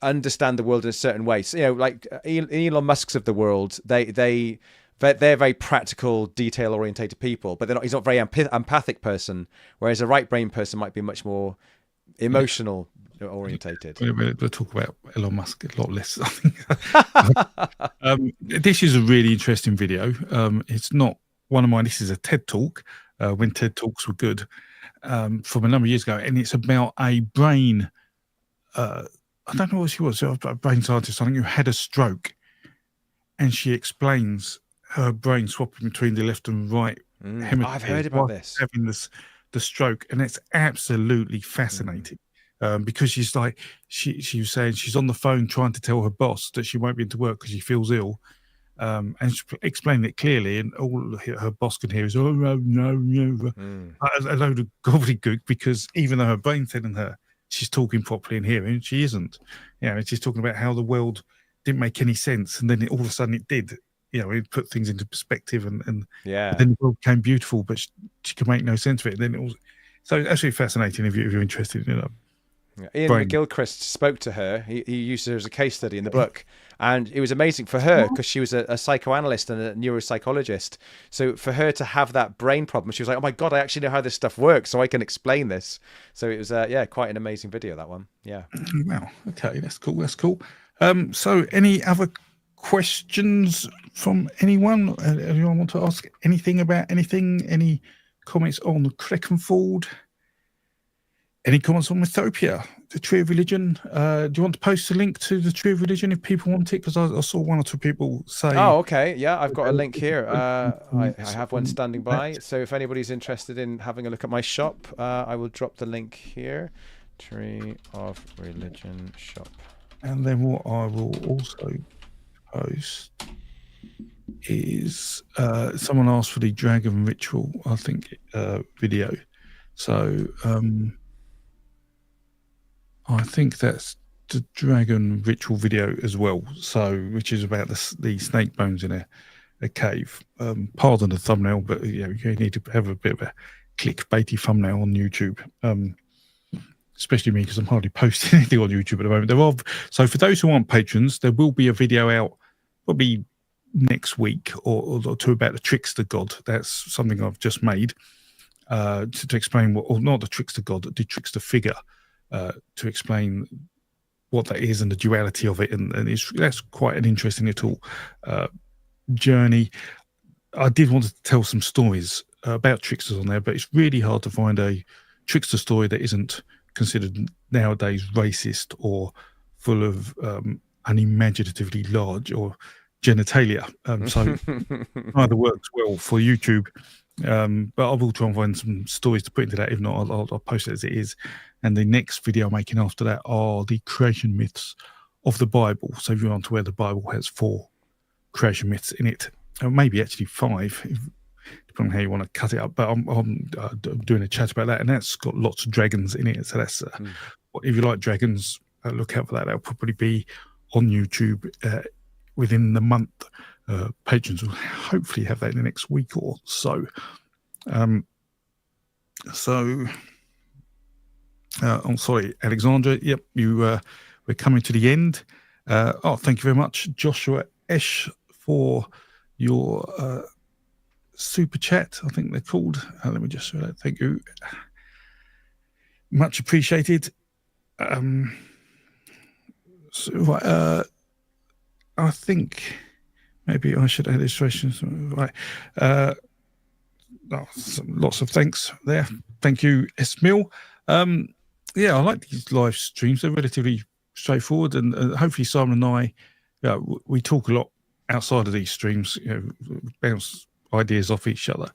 Speaker 2: understand the world in a certain way. So, you know, like Elon Musk's of the world, they're very practical, detail orientated people, but he's not a very empathic person, whereas a right brain person might be much more emotional orientated.
Speaker 1: We'll talk about Elon Musk a lot less, I think. This is a really interesting video. It's not one of mine. This is a TED Talk, when TED Talks were good, from a number of years ago, and it's about a brain, I don't know what she was, a brain scientist, I think, who had a stroke, and she explains her brain swapping between the left and right hemispheres.
Speaker 2: I've heard about this.
Speaker 1: Having the stroke, and it's absolutely fascinating. Because she's like, she was saying she's on the phone trying to tell her boss that she won't be into work because she feels ill, and she explained it clearly, and all her boss can hear is, "Oh no, a load of gobbledygook," because even though her brain's telling her she's talking properly and hearing, she isn't. You know, she's talking about how the world didn't make any sense, and then all of a sudden it did. You know, it put things into perspective, and then the world became beautiful, but she could make no sense of it. And then it was so actually fascinating if you're interested in it.
Speaker 2: Ian McGilchrist spoke to her. He used her as a case study in the book, and it was amazing for her because she was a psychoanalyst and a neuropsychologist. So for her to have that brain problem, she was like, "Oh my God, I actually know how this stuff works, so I can explain this." So it was quite an amazing video, that one. Yeah.
Speaker 1: Wow. Okay, that's cool. That's cool. So any other questions from anyone? Anyone want to ask anything about anything? Any comments on Creckenford? Any comments on Mythopia, the Tree of Religion? Do you want to post a link to the Tree of Religion if people want it? Because I saw one or two people say...
Speaker 2: Oh, okay. Yeah, I've got a link here. I have one standing by. So if anybody's interested in having a look at my shop, I will drop the link here. Tree of Religion shop.
Speaker 1: And then what I will also post is someone asked for the Dragon Ritual, I think, video. So... I think that's the Dragon Ritual video as well. So, which is about the snake bones in a cave. Pardon the thumbnail, but you need to have a bit of a clickbaity thumbnail on YouTube. Especially me, because I'm hardly posting anything on YouTube at the moment. So for those who aren't patrons, there will be a video out probably next week or two about the trickster god. That's something I've just made to explain not the trickster god, the trickster figure. To explain what that is and the duality of it, and that's quite an interesting little journey. I did want to tell some stories about tricksters on there, but it's really hard to find a trickster story that isn't considered nowadays racist or full of unimaginatively large or genitalia. So either works well for YouTube. But I will try and find some stories to put into that. If not, I'll post it as it is. And the next video I'm making after that are the creation myths of the Bible. So if you're on to where the Bible has 4 creation myths in it, or maybe actually 5, depending on how you want to cut it up. But I'm doing a chat about that, and that's got lots of dragons in it. So that's if you like dragons, look out for that. That'll probably be on YouTube within the month. Patrons will hopefully have that in the next week or so. I'm sorry, Alexandra. Yep, we're coming to the end. Thank you very much, Joshua Esh, for your super chat. I think they're called. Let me just show that. Thank you. much appreciated. I think maybe I should add illustrations. Right. Lots of thanks there. Thank you, Esmil. Yeah, I like these live streams. They're relatively straightforward, and hopefully Simon and I, we talk a lot outside of these streams, bounce ideas off each other.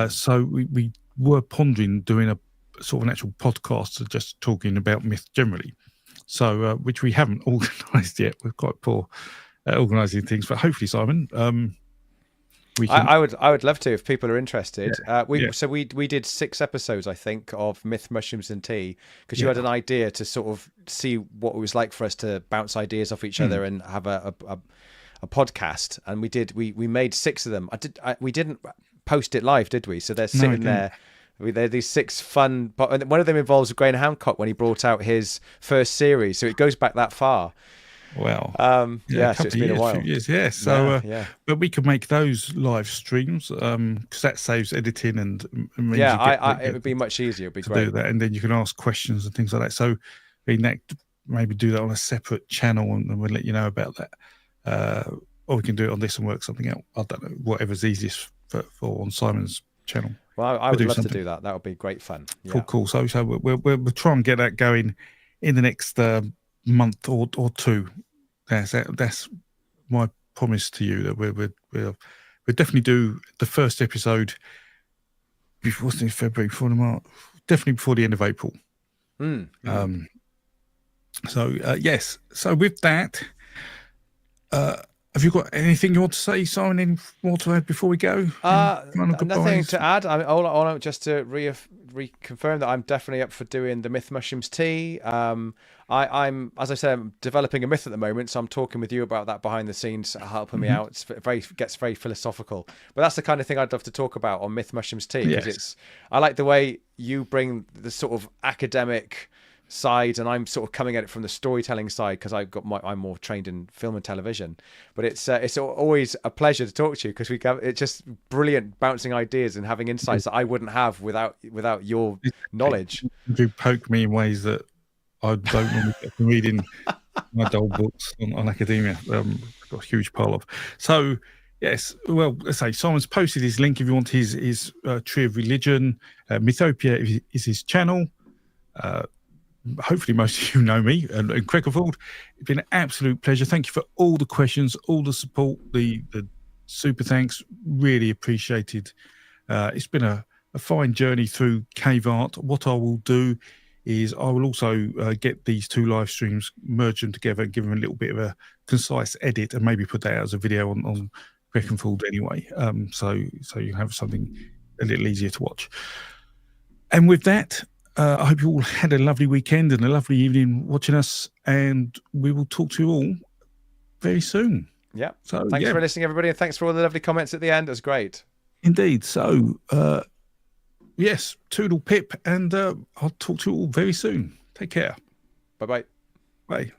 Speaker 1: So we were pondering doing a sort of an actual podcast of just talking about myth generally. So which we haven't organised yet. We're quite poor at organising things, but hopefully, Simon, we can.
Speaker 2: I would love to if people are interested. So we did 6 episodes, I think, of Myth, Mushrooms and Tea, because you had an idea to sort of see what it was like for us to bounce ideas off each other and have a podcast. And we made 6 of them. We didn't post it live, did we? So they're sitting there. They're these 6 fun. One of them involves Graham Hancock when he brought out his first series. So it goes back that far.
Speaker 1: Well,
Speaker 2: so it's been a while.
Speaker 1: 2 years, yeah. So, but we could make those live streams because that saves editing and means
Speaker 2: it would be much easier. It'd be great
Speaker 1: to do that, and then you can ask questions and things like that. So, maybe do that on a separate channel, and we'll let you know about that. Or we can do it on this and work something out. I don't know, whatever's easiest for on Simon's channel.
Speaker 2: Well, I would love to do that. That would be great fun. Yeah.
Speaker 1: Cool. So we'll try and get that going in the next month or 2. That's my promise to you that we'll definitely do the first episode before February, before the March, definitely before the end of April. So yes. So with that, have you got anything you want to say, Simon? Any more to add before we go?
Speaker 2: Nothing to add. I mean, all just to reconfirm that I'm definitely up for doing the Myth, Mushrooms, Tea. I'm, as I said, I'm developing a myth at the moment, so I'm talking with you about that behind the scenes, helping me out. It's gets very philosophical, but that's the kind of thing I'd love to talk about on Myth, Mushrooms, Tea, because I like the way you bring the sort of academic side, and I'm sort of coming at it from the storytelling side because I'm more trained in film and television. But it's always a pleasure to talk to you because it's just brilliant bouncing ideas and having insights that I wouldn't have without your knowledge.
Speaker 1: You poke me in ways that I don't normally get from reading my old books on academia. I've got a huge pile of. So yes, well, let's say Simon's posted his link if you want his Tree of Religion. Mythopia is his channel. Hopefully most of you know me and Crickerfield. It's been an absolute pleasure. Thank you for all the questions, all the support, the super thanks. Really appreciated. It's been a fine journey through cave art. What I will do is I will also get these 2 live streams, merge them together, give them a little bit of a concise edit, and maybe put that out as a video on Crickerfield anyway. So you have something a little easier to watch. And with that, I hope you all had a lovely weekend and a lovely evening watching us, and we will talk to you all very soon.
Speaker 2: Yeah. So thanks for listening, everybody, and thanks for all the lovely comments at the end. It was great.
Speaker 1: Indeed. So, yes, toodle pip, and I'll talk to you all very soon. Take care.
Speaker 2: Bye-bye.
Speaker 1: Bye.